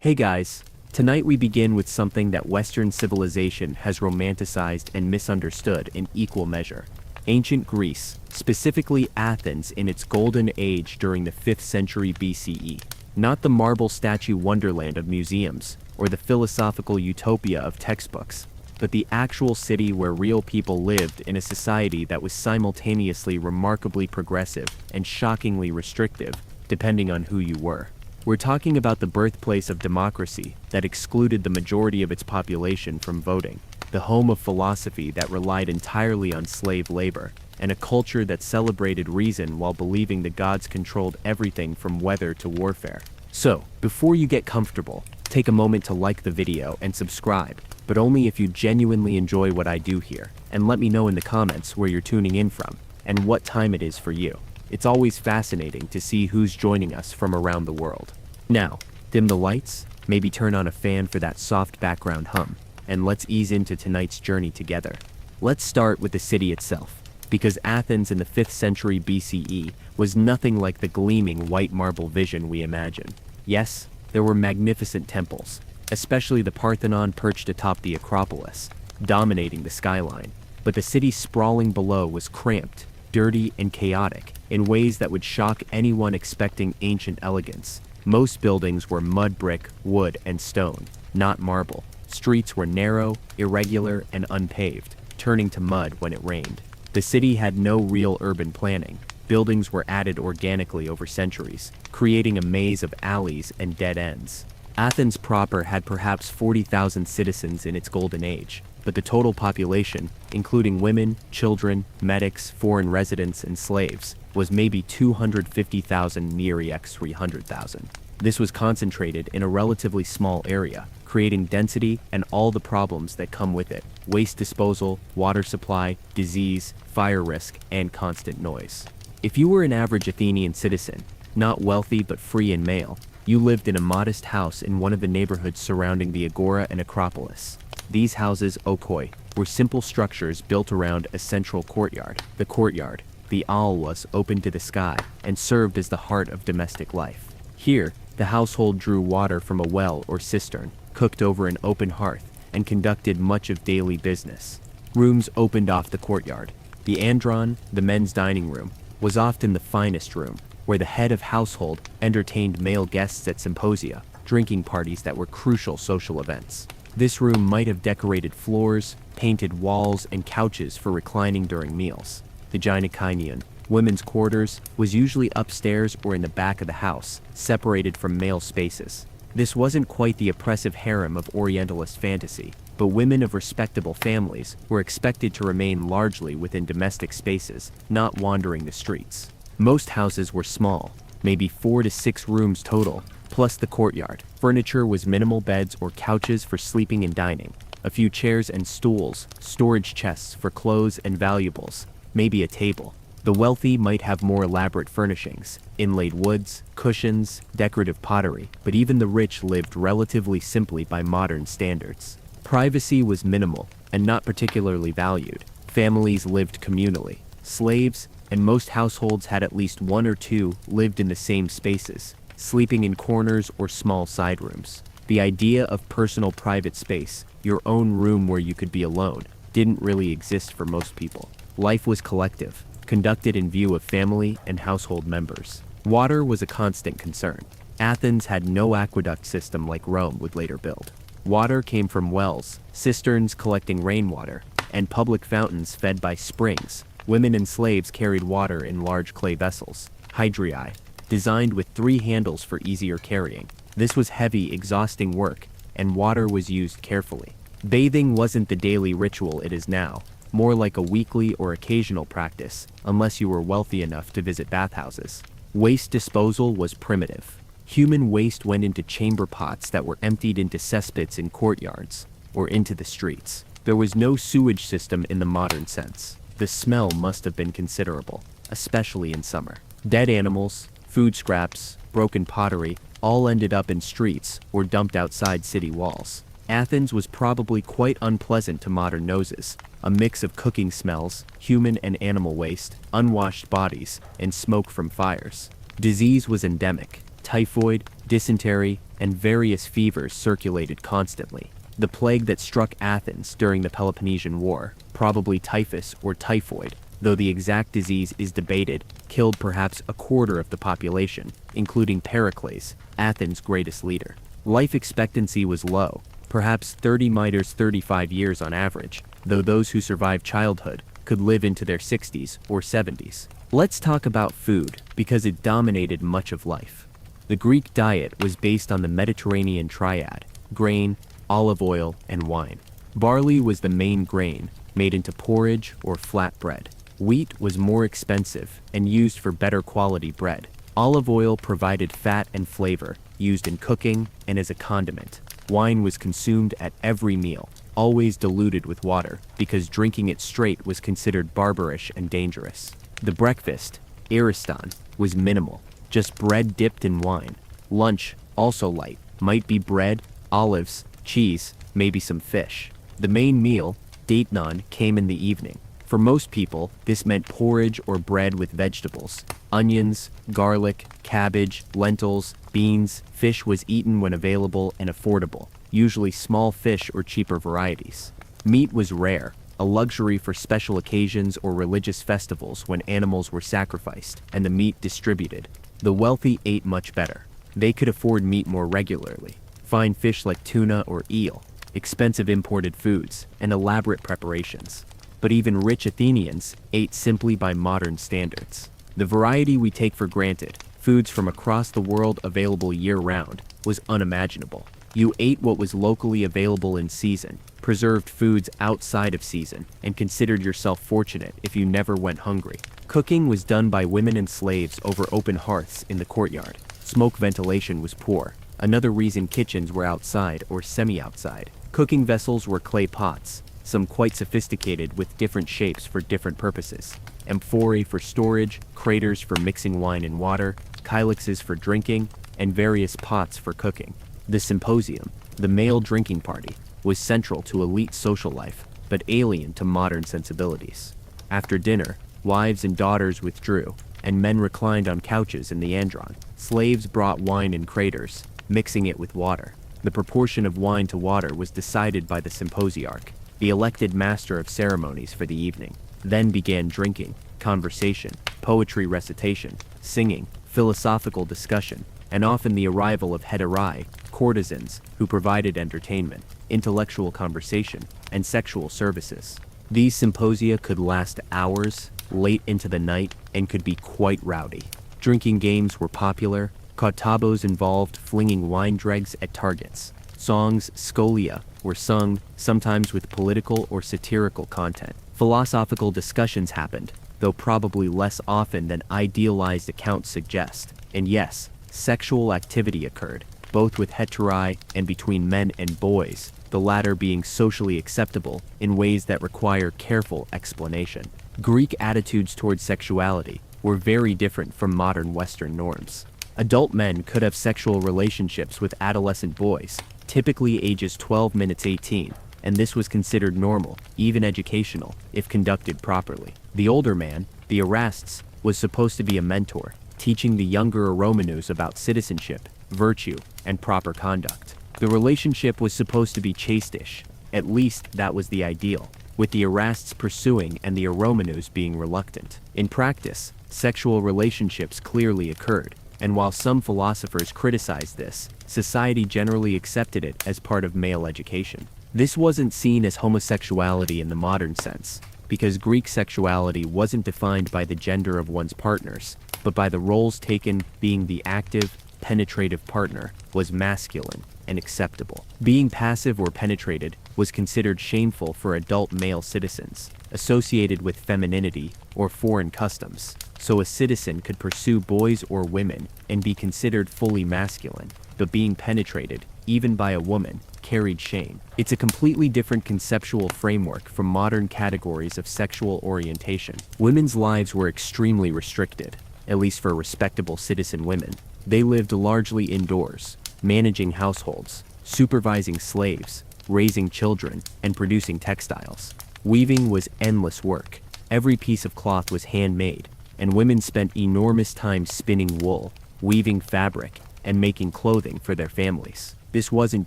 Hey guys, tonight we begin with something that Western civilization has romanticized and misunderstood in equal measure. Ancient Greece, specifically Athens in its golden age during the 5th century BCE. Not the marble statue wonderland of museums, or the philosophical utopia of textbooks, but the actual city where real people lived in a society that was simultaneously remarkably progressive and shockingly restrictive, depending on who you were. We're talking about the birthplace of democracy that excluded the majority of its population from voting, the home of philosophy that relied entirely on slave labor, and a culture that celebrated reason while believing the gods controlled everything from weather to warfare. So, before you get comfortable, take a moment to like the video and subscribe, but only if you genuinely enjoy what I do here, and let me know in the comments where you're tuning in from, and what time it is for you. It's always fascinating to see who's joining us from around the world. Now, dim the lights, maybe turn on a fan for that soft background hum, and let's ease into tonight's journey together. Let's start with the city itself, because Athens in the 5th century BCE was nothing like the gleaming white marble vision we imagine. Yes, there were magnificent temples, especially the Parthenon perched atop the Acropolis, dominating the skyline, but the city sprawling below was cramped, dirty, and chaotic in ways that would shock anyone expecting ancient elegance. Most buildings were mud brick, wood, and stone, not marble. Streets were narrow, irregular, and unpaved, turning to mud when it rained. The city had no real urban planning. Buildings were added organically over centuries, creating a maze of alleys and dead ends. Athens proper had perhaps 40,000 citizens in its golden age, but the total population, including women, children, medics, foreign residents, and slaves, was maybe 250,000 near 300,000. This was concentrated in a relatively small area, creating density and all the problems that come with it: waste disposal, water supply, disease, fire risk, and constant noise. If you were an average Athenian citizen, not wealthy but free and male, you lived in a modest house in one of the neighborhoods surrounding the Agora and Acropolis. These houses, oikoi, were simple structures built around a central courtyard. The courtyard, the aulus, open to the sky and served as the heart of domestic life. Here, the household drew water from a well or cistern, cooked over an open hearth, and conducted much of daily business. Rooms opened off the courtyard. The andron, the men's dining room, was often the finest room, where the head of household entertained male guests at symposia, drinking parties that were crucial social events. This room might have decorated floors, painted walls, and couches for reclining during meals. The gynaekinion, women's quarters, was usually upstairs or in the back of the house, separated from male spaces. This wasn't quite the oppressive harem of Orientalist fantasy, but women of respectable families were expected to remain largely within domestic spaces, not wandering the streets. Most houses were small, maybe 4 to 6 rooms total, plus the courtyard. Furniture was minimal beds or couches for sleeping and dining, a few chairs and stools, storage chests for clothes and valuables, maybe a table. The wealthy might have more elaborate furnishings, inlaid woods, cushions, decorative pottery, but even the rich lived relatively simply by modern standards. Privacy was minimal and not particularly valued. Families lived communally. Slaves, and most households had at least one or two, lived in the same spaces, sleeping in corners or small side rooms. The idea of personal private space, your own room where you could be alone, didn't really exist for most people. Life was collective, conducted in view of family and household members. Water was a constant concern. Athens had no aqueduct system like Rome would later build. Water came from wells, cisterns collecting rainwater, and public fountains fed by springs. Women and slaves carried water in large clay vessels, hydriae, designed with 3 handles for easier carrying. This was heavy, exhausting work, and water was used carefully. Bathing wasn't the daily ritual it is now, more like a weekly or occasional practice, unless you were wealthy enough to visit bathhouses. Waste disposal was primitive. Human waste went into chamber pots that were emptied into cesspits in courtyards, or into the streets. There was no sewage system in the modern sense. The smell must have been considerable, especially in summer. Dead animals, food scraps, broken pottery, all ended up in streets or dumped outside city walls. Athens was probably quite unpleasant to modern noses, a mix of cooking smells, human and animal waste, unwashed bodies, and smoke from fires. Disease was endemic. Typhoid, dysentery, and various fevers circulated constantly. The plague that struck Athens during the Peloponnesian War, probably typhus or typhoid, though the exact disease is debated, killed perhaps a quarter of the population, including Pericles, Athens' greatest leader. Life expectancy was low, perhaps 35 years on average, though those who survived childhood could live into their 60s or 70s. Let's talk about food, because it dominated much of life. The Greek diet was based on the Mediterranean triad: grain, olive oil, and wine. Barley was the main grain, made into porridge or flat bread. Wheat was more expensive and used for better quality bread. Olive oil provided fat and flavor, used in cooking and as a condiment. Wine was consumed at every meal, always diluted with water, because drinking it straight was considered barbarish and dangerous. The breakfast, ariston, was minimal, just bread dipped in wine. Lunch, also light, might be bread, olives, cheese, maybe some fish. The main meal, datenon, came in the evening. For most people, this meant porridge or bread with vegetables. Onions, garlic, cabbage, lentils, beans. Fish was eaten when available and affordable, usually small fish or cheaper varieties. Meat was rare, a luxury for special occasions or religious festivals when animals were sacrificed and the meat distributed. The wealthy ate much better. They could afford meat more regularly. Fine fish like tuna or eel, expensive imported foods, and elaborate preparations. But even rich Athenians ate simply by modern standards. The variety we take for granted, foods from across the world available year-round, was unimaginable. You ate what was locally available in season, preserved foods outside of season, and considered yourself fortunate if you never went hungry. Cooking was done by women and slaves over open hearths in the courtyard. Smoke ventilation was poor, another reason kitchens were outside or semi-outside. Cooking vessels were clay pots, some quite sophisticated with different shapes for different purposes. Amphorae for storage, craters for mixing wine and water, kylixes for drinking, and various pots for cooking. The symposium, the male drinking party, was central to elite social life, but alien to modern sensibilities. After dinner, wives and daughters withdrew, and men reclined on couches in the andron. Slaves brought wine in craters, mixing it with water. The proportion of wine to water was decided by the symposiarch, the elected master of ceremonies for the evening. Then began drinking, conversation, poetry recitation, singing, philosophical discussion, and often the arrival of heterae, courtesans, who provided entertainment, intellectual conversation, and sexual services. These symposia could last hours, late into the night, and could be quite rowdy. Drinking games were popular. Kautabos involved flinging wine dregs at targets. Songs, scholia, were sung, sometimes with political or satirical content. Philosophical discussions happened, though probably less often than idealized accounts suggest. And yes, sexual activity occurred, both with heterae and between men and boys, the latter being socially acceptable in ways that require careful explanation. Greek attitudes towards sexuality were very different from modern Western norms. Adult men could have sexual relationships with adolescent boys, typically ages 12 to 18, and this was considered normal, even educational, if conducted properly. The older man, the Erastes, was supposed to be a mentor, teaching the younger Eromenus about citizenship, virtue, and proper conduct. The relationship was supposed to be chasteish, at least that was the ideal, with the Erastes pursuing and the Eromenus being reluctant. In practice, sexual relationships clearly occurred, and while some philosophers criticized this, society generally accepted it as part of male education. This wasn't seen as homosexuality in the modern sense, because Greek sexuality wasn't defined by the gender of one's partners, but by the roles taken. Being the active, penetrative partner was masculine and acceptable. Being passive or penetrated was considered shameful for adult male citizens, associated with femininity or foreign customs. So a citizen could pursue boys or women and be considered fully masculine, but being penetrated, even by a woman, carried shame. It's a completely different conceptual framework from modern categories of sexual orientation. Women's lives were extremely restricted, at least for respectable citizen women. They lived largely indoors, managing households, supervising slaves, raising children, and producing textiles. Weaving was endless work. Every piece of cloth was handmade, and women spent enormous time spinning wool, weaving fabric, and making clothing for their families. This wasn't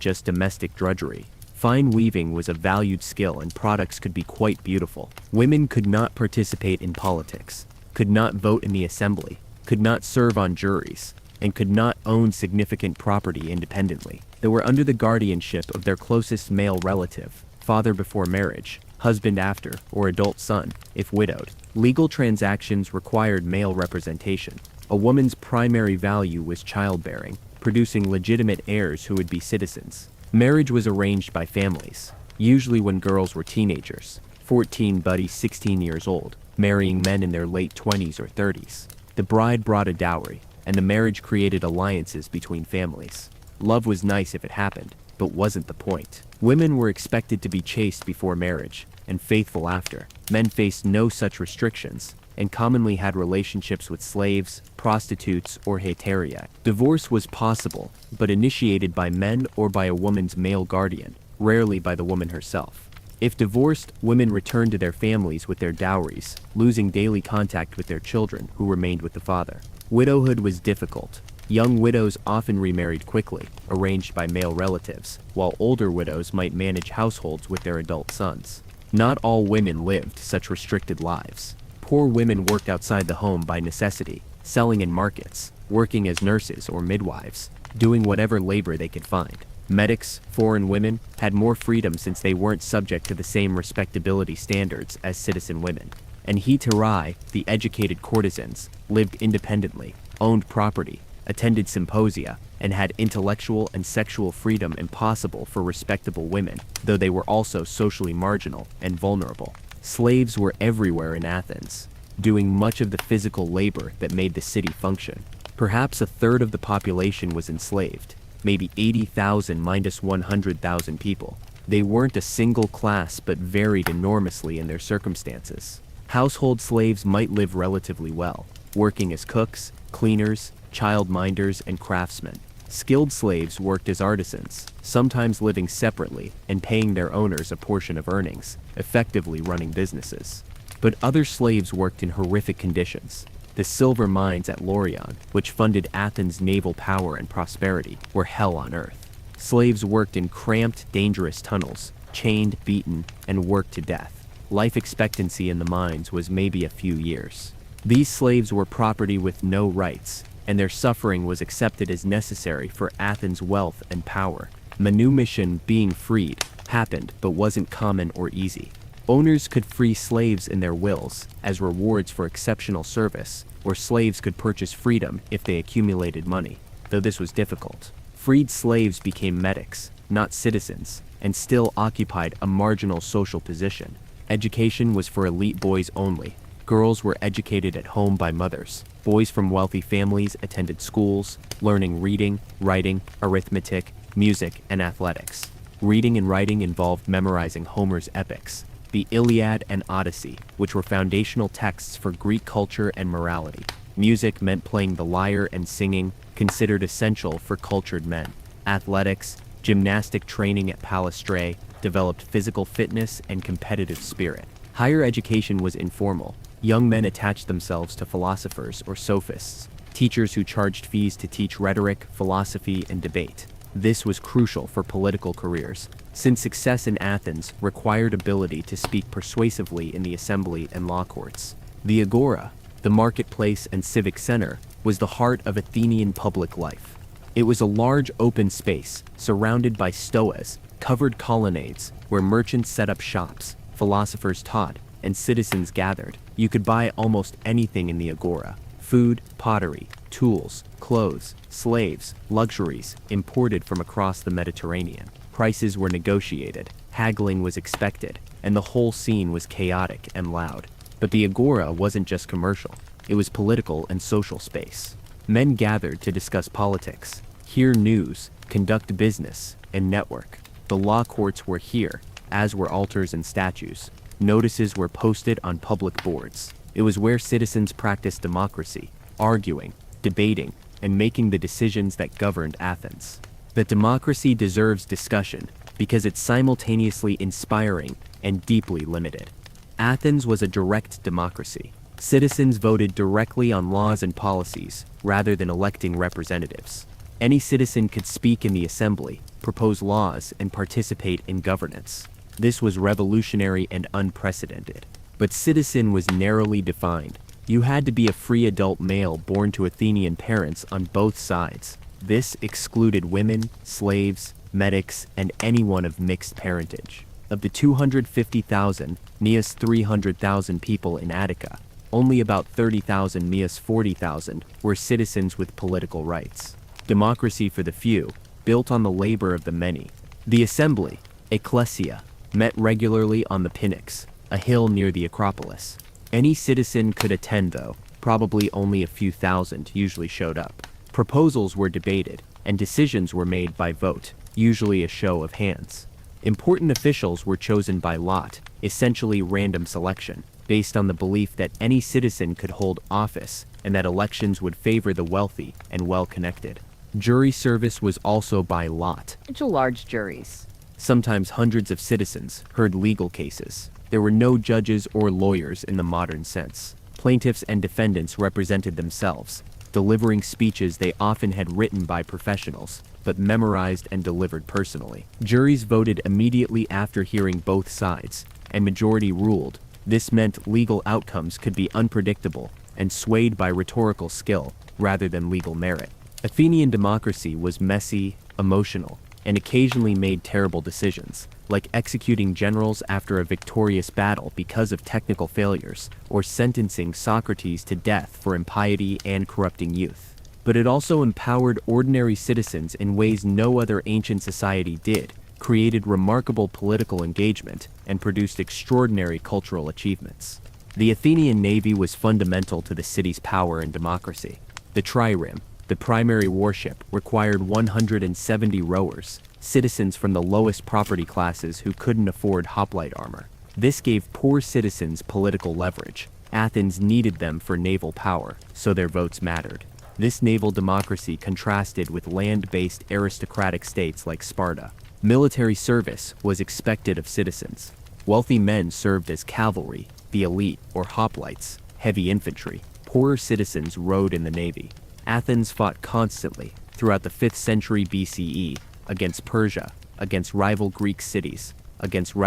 just domestic drudgery. Fine weaving was a valued skill and products could be quite beautiful. Women could not participate in politics, could not vote in the assembly, could not serve on juries, and could not own significant property independently. They were under the guardianship of their closest male relative, father before marriage, husband after, or adult son, if widowed. Legal transactions required male representation. A woman's primary value was childbearing, producing legitimate heirs who would be citizens. Marriage was arranged by families, usually when girls were teenagers, 14 buddies 16 years old, marrying men in their late 20s or 30s. The bride brought a dowry, and the marriage created alliances between families. Love was nice if it happened, but wasn't the point. Women were expected to be chaste before marriage, and faithful after. Men faced no such restrictions, and commonly had relationships with slaves, prostitutes, or hetairai. Divorce was possible, but initiated by men or by a woman's male guardian, rarely by the woman herself. If divorced, women returned to their families with their dowries, losing daily contact with their children who remained with the father. Widowhood was difficult. Young widows often remarried quickly, arranged by male relatives, while older widows might manage households with their adult sons. Not all women lived such restricted lives. Poor women worked outside the home by necessity, selling in markets, working as nurses or midwives, doing whatever labor they could find. Medics, foreign women, had more freedom since they weren't subject to the same respectability standards as citizen women. And hetairai, the educated courtesans, lived independently, owned property, attended symposia, and had intellectual and sexual freedom impossible for respectable women, though they were also socially marginal and vulnerable. Slaves were everywhere in Athens, doing much of the physical labor that made the city function. Perhaps a third of the population was enslaved, maybe 80,000 minus 100,000 people. They weren't a single class but varied enormously in their circumstances. Household slaves might live relatively well, working as cooks, cleaners, childminders, and craftsmen. Skilled slaves worked as artisans, sometimes living separately and paying their owners a portion of earnings, effectively running businesses. But other slaves worked in horrific conditions. The silver mines at Laurion, which funded Athens' naval power and prosperity, were hell on earth. Slaves worked in cramped, dangerous tunnels, chained, beaten, and worked to death. Life expectancy in the mines was maybe a few years. These slaves were property with no rights, and their suffering was accepted as necessary for Athens' wealth and power. Manumission, being freed, happened but wasn't common or easy. Owners could free slaves in their wills as rewards for exceptional service, or slaves could purchase freedom if they accumulated money, though this was difficult. Freed slaves became medics, not citizens, and still occupied a marginal social position. Education was for elite boys only. Girls were educated at home by mothers. Boys from wealthy families attended schools, learning reading, writing, arithmetic, music, and athletics. Reading and writing involved memorizing Homer's epics, the Iliad and Odyssey, which were foundational texts for Greek culture and morality. Music meant playing the lyre and singing, considered essential for cultured men. Athletics, gymnastic training at Palastrae, developed physical fitness and competitive spirit. Higher education was informal. Young men attached themselves to philosophers or sophists, teachers who charged fees to teach rhetoric, philosophy, and debate. This was crucial for political careers, since success in Athens required ability to speak persuasively in the assembly and law courts. The agora, the marketplace and civic center, was the heart of Athenian public life. It was a large open space, surrounded by stoas, covered colonnades, where merchants set up shops, philosophers taught, and citizens gathered. You could buy almost anything in the agora: food, pottery, tools, clothes, slaves, luxuries imported from across the Mediterranean. Prices were negotiated, haggling was expected, and the whole scene was chaotic and loud. But the agora wasn't just commercial, it was political and social space. Men gathered to discuss politics, hear news, conduct business, and network. The law courts were here, as were altars and statues. Notices were posted on public boards. It was where citizens practiced democracy, arguing, debating, and making the decisions that governed Athens. That democracy deserves discussion because it's simultaneously inspiring and deeply limited. Athens was a direct democracy. Citizens voted directly on laws and policies rather than electing representatives. Any citizen could speak in the assembly, propose laws, and participate in governance. This was revolutionary and unprecedented. But citizen was narrowly defined. You had to be a free adult male born to Athenian parents on both sides. This excluded women, slaves, medics, and anyone of mixed parentage. Of the 250,000, Nea's 300,000 people in Attica, only about 30,000, Nea's 40,000, were citizens with political rights. Democracy for the few, built on the labor of the many. The assembly, ecclesia, met regularly on the Pnyx, a hill near the Acropolis. Any citizen could attend though, probably only a few thousand usually showed up. Proposals were debated, and decisions were made by vote, usually a show of hands. Important officials were chosen by lot, essentially random selection, based on the belief that any citizen could hold office and that elections would favor the wealthy and well-connected. Jury service was also by lot. Into large juries. Sometimes hundreds of citizens heard legal cases. There were no judges or lawyers in the modern sense. Plaintiffs and defendants represented themselves, delivering speeches they often had written by professionals, but memorized and delivered personally. Juries voted immediately after hearing both sides, and majority ruled. This meant legal outcomes could be unpredictable and swayed by rhetorical skill rather than legal merit. Athenian democracy was messy, emotional, and occasionally made terrible decisions, like executing generals after a victorious battle because of technical failures, or sentencing Socrates to death for impiety and corrupting youth. But it also empowered ordinary citizens in ways no other ancient society did, created remarkable political engagement, and produced extraordinary cultural achievements. The Athenian navy was fundamental to the city's power and democracy. The trireme, the primary warship, required 170 rowers, citizens from the lowest property classes who couldn't afford hoplite armor. This gave poor citizens political leverage. Athens needed them for naval power, so their votes mattered. This naval democracy contrasted with land-based aristocratic states like Sparta. Military service was expected of citizens. Wealthy men served as cavalry, the elite, or hoplites, heavy infantry. Poorer citizens rode in the navy. Athens fought constantly throughout the 5th century BCE against Persia, against rival Greek cities, against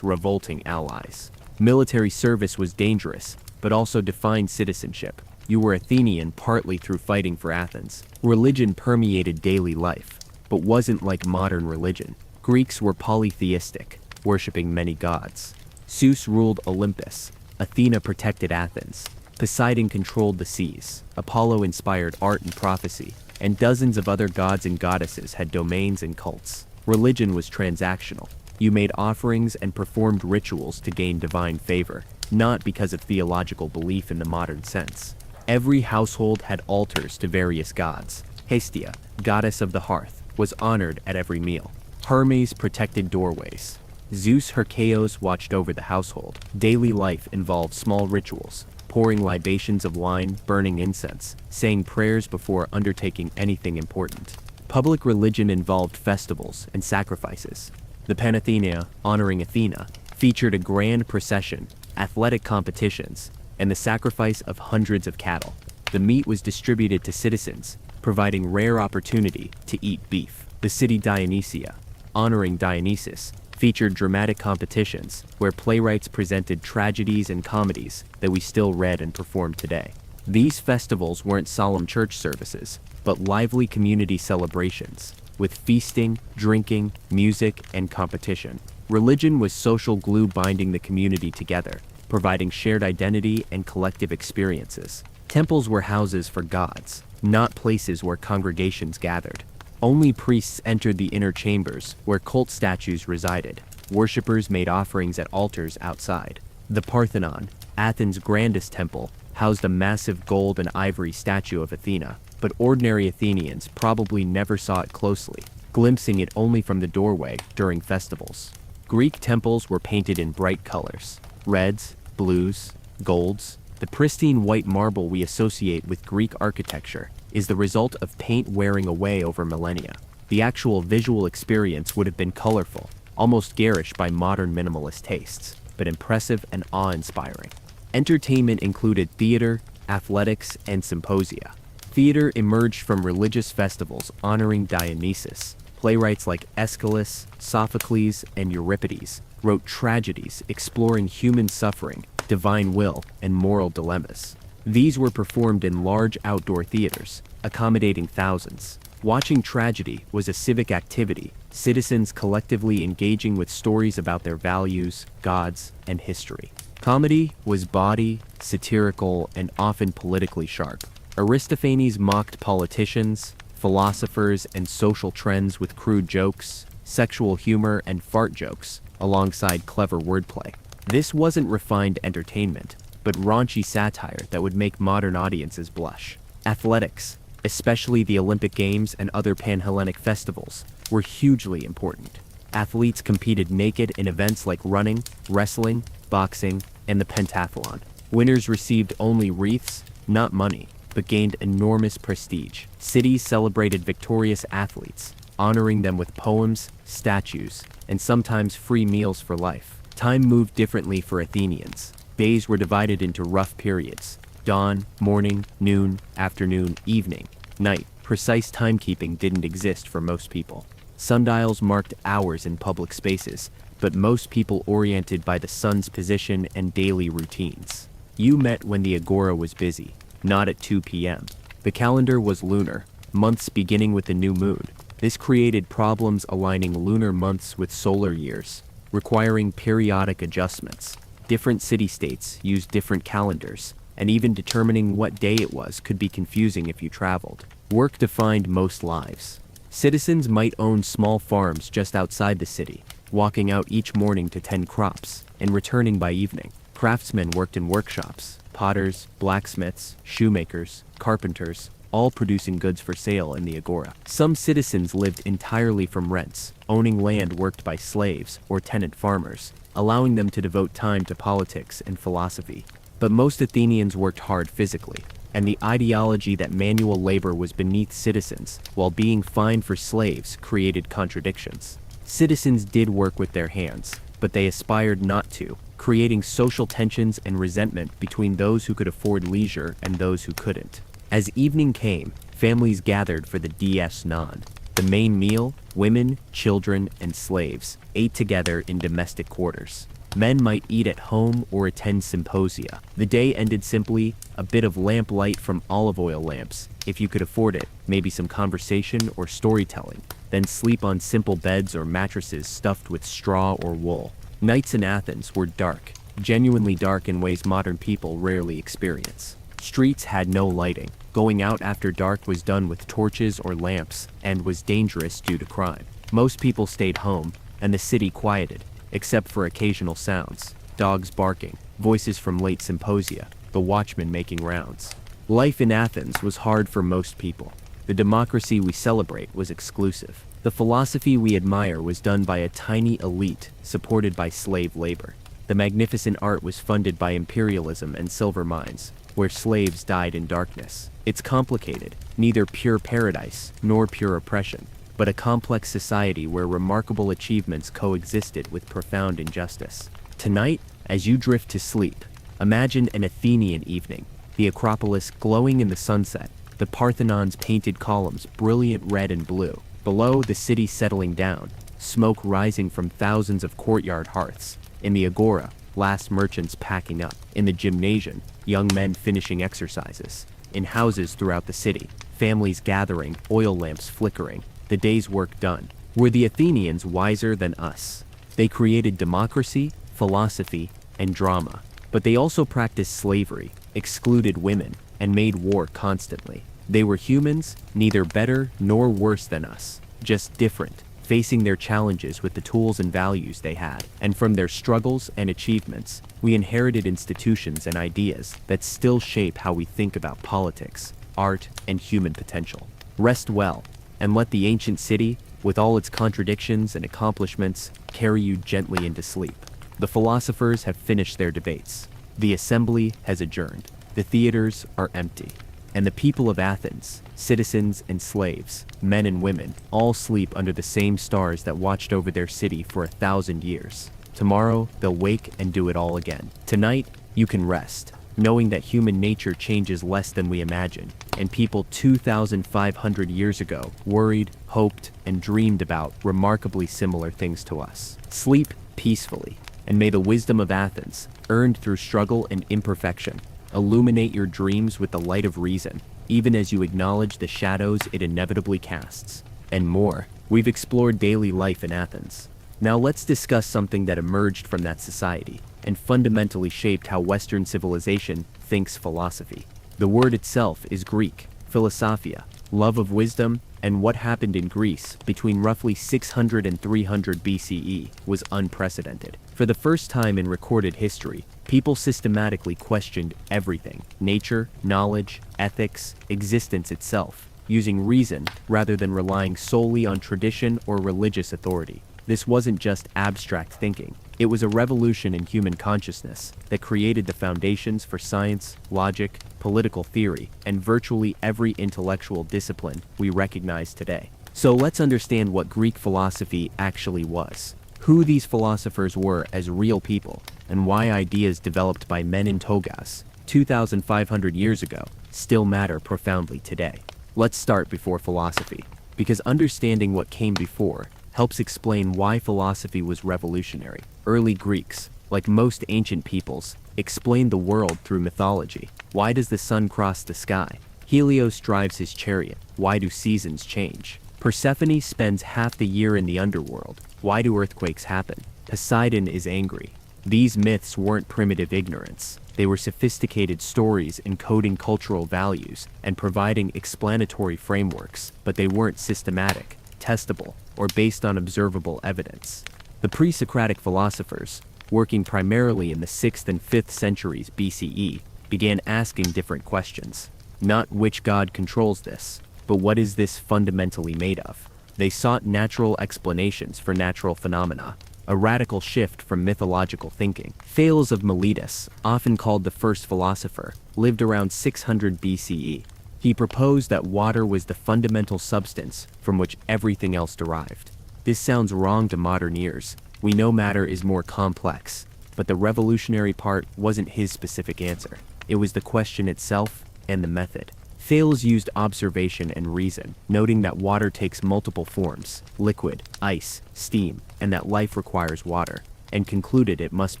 revolting allies. Military service was dangerous, but also defined citizenship. You were Athenian partly through fighting for Athens. Religion permeated daily life, but wasn't like modern religion. Greeks were polytheistic, worshipping many gods. Zeus ruled Olympus. Athena protected Athens. Poseidon controlled the seas. Apollo inspired art and prophecy, and dozens of other gods and goddesses had domains and cults. Religion was transactional. You made offerings and performed rituals to gain divine favor, not because of theological belief in the modern sense. Every household had altars to various gods. Hestia, goddess of the hearth, was honored at every meal. Hermes protected doorways. Zeus Hercaeus watched over the household. Daily life involved small rituals, pouring libations of wine, burning incense, saying prayers before undertaking anything important. Public religion involved festivals and sacrifices. The Panathenea, honoring Athena, featured a grand procession, athletic competitions, and the sacrifice of hundreds of cattle. The meat was distributed to citizens, providing rare opportunity to eat beef. The city Dionysia, honoring Dionysus, featured dramatic competitions where playwrights presented tragedies and comedies that we still read and perform today. These festivals weren't solemn church services, but lively community celebrations, with feasting, drinking, music, and competition. Religion was social glue binding the community together, providing shared identity and collective experiences. Temples were houses for gods, not places where congregations gathered. Only priests entered the inner chambers, where cult statues resided. Worshippers made offerings at altars outside. The Parthenon, Athens' grandest temple, housed a massive gold and ivory statue of Athena, but ordinary Athenians probably never saw it closely, glimpsing it only from the doorway during festivals. Greek temples were painted in bright colors: reds, blues, golds. The pristine white marble we associate with Greek architecture is the result of paint wearing away over millennia. The actual visual experience would have been colorful, almost garish by modern minimalist tastes, but impressive and awe-inspiring. Entertainment included theater, athletics, and symposia. Theater emerged from religious festivals honoring Dionysus. Playwrights like Aeschylus, Sophocles, and Euripides wrote tragedies exploring human suffering, divine will, and moral dilemmas. These were performed in large outdoor theaters, accommodating thousands. Watching tragedy was a civic activity, citizens collectively engaging with stories about their values, gods, and history. Comedy was bawdy, satirical, and often politically sharp. Aristophanes mocked politicians, philosophers, and social trends with crude jokes, sexual humor, and fart jokes, alongside clever wordplay. This wasn't refined entertainment, but raunchy satire that would make modern audiences blush. Athletics, especially the Olympic Games and other Pan-Hellenic festivals, were hugely important. Athletes competed naked in events like running, wrestling, boxing, and the pentathlon. Winners received only wreaths, not money, but gained enormous prestige. Cities celebrated victorious athletes, honoring them with poems, statues, and sometimes free meals for life. Time moved differently for Athenians. Days were divided into rough periods: dawn, morning, noon, afternoon, evening, night. Precise timekeeping didn't exist for most people. Sundials marked hours in public spaces, but most people oriented by the sun's position and daily routines. You met when the agora was busy, not at 2 p.m. The calendar was lunar, months beginning with the new moon. This created problems aligning lunar months with solar years, requiring periodic adjustments. Different city-states used different calendars, and even determining what day it was could be confusing if you traveled. Work defined most lives. Citizens might own small farms just outside the city, walking out each morning to tend crops, and returning by evening. Craftsmen worked in workshops: potters, blacksmiths, shoemakers, carpenters, all producing goods for sale in the agora. Some citizens lived entirely from rents, owning land worked by slaves or tenant farmers, allowing them to devote time to politics and philosophy. But most Athenians worked hard physically, and the ideology that manual labor was beneath citizens, while being fined for slaves, created contradictions. Citizens did work with their hands, but they aspired not to, creating social tensions and resentment between those who could afford leisure and those who couldn't. As evening came, families gathered for the dies non. The main meal, women, children, and slaves ate together in domestic quarters. Men might eat at home or attend symposia. The day ended simply: a bit of lamp light from olive oil lamps, if you could afford it, maybe some conversation or storytelling, then sleep on simple beds or mattresses stuffed with straw or wool. Nights in Athens were dark, genuinely dark in ways modern people rarely experience. Streets had no lighting. Going out after dark was done with torches or lamps and was dangerous due to crime. Most people stayed home, and the city quieted, except for occasional sounds: dogs barking, voices from late symposia, the watchman making rounds. Life in Athens was hard for most people. The democracy we celebrate was exclusive. The philosophy we admire was done by a tiny elite supported by slave labor. The magnificent art was funded by imperialism and silver mines, where slaves died in darkness. It's complicated, neither pure paradise nor pure oppression, but a complex society where remarkable achievements coexisted with profound injustice. Tonight, as you drift to sleep, imagine an Athenian evening, the Acropolis glowing in the sunset, the Parthenon's painted columns brilliant red and blue. Below, the city settling down, smoke rising from thousands of courtyard hearths. In the agora, last merchants packing up. In the gymnasium, young men finishing exercises. In houses throughout the city, families gathering, oil lamps flickering, the day's work done. Were the Athenians wiser than us? They created democracy, philosophy, and drama. But they also practiced slavery, excluded women, and made war constantly. They were humans, neither better nor worse than us, just different, facing their challenges with the tools and values they had. And from their struggles and achievements, we inherited institutions and ideas that still shape how we think about politics, art, and human potential. Rest well, and let the ancient city, with all its contradictions and accomplishments, carry you gently into sleep. The philosophers have finished their debates. The assembly has adjourned. The theaters are empty. And the people of Athens, citizens and slaves, men and women, all sleep under the same stars that watched over their city for 1,000 years. Tomorrow, they'll wake and do it all again. Tonight, you can rest, knowing that human nature changes less than we imagine, and people 2,500 years ago worried, hoped, and dreamed about remarkably similar things to us. Sleep peacefully, and may the wisdom of Athens, earned through struggle and imperfection, illuminate your dreams with the light of reason, even as you acknowledge the shadows it inevitably casts. And more. We've explored daily life in Athens. Now let's discuss something that emerged from that society and fundamentally shaped how Western civilization thinks philosophy. The word itself is Greek, philosophia, love of wisdom, and what happened in Greece between roughly 600 and 300 BCE was unprecedented. For the first time in recorded history, people systematically questioned everything: nature, knowledge, ethics, existence itself, using reason rather than relying solely on tradition or religious authority. This wasn't just abstract thinking. It was a revolution in human consciousness that created the foundations for science, logic, political theory, and virtually every intellectual discipline we recognize today. So let's understand what Greek philosophy actually was, who these philosophers were as real people, and why ideas developed by men in togas 2,500 years ago still matter profoundly today. Let's start before philosophy, because understanding what came before helps explain why philosophy was revolutionary. Early Greeks, like most ancient peoples, explained the world through mythology. Why does the sun cross the sky? Helios drives his chariot. Why do seasons change? Persephone spends half the year in the underworld. Why do earthquakes happen? Poseidon is angry. These myths weren't primitive ignorance. They were sophisticated stories encoding cultural values and providing explanatory frameworks, but they weren't systematic, testable, or based on observable evidence. The pre-Socratic philosophers, working primarily in the 6th and 5th centuries BCE, began asking different questions. Not which god controls this, but what is this fundamentally made of? They sought natural explanations for natural phenomena, a radical shift from mythological thinking. Thales of Miletus, often called the first philosopher, lived around 600 BCE. He proposed that water was the fundamental substance from which everything else derived. This sounds wrong to modern ears. We know matter is more complex, but the revolutionary part wasn't his specific answer. It was the question itself and the method. Thales used observation and reason, noting that water takes multiple forms: liquid, ice, steam, and that life requires water, and concluded it must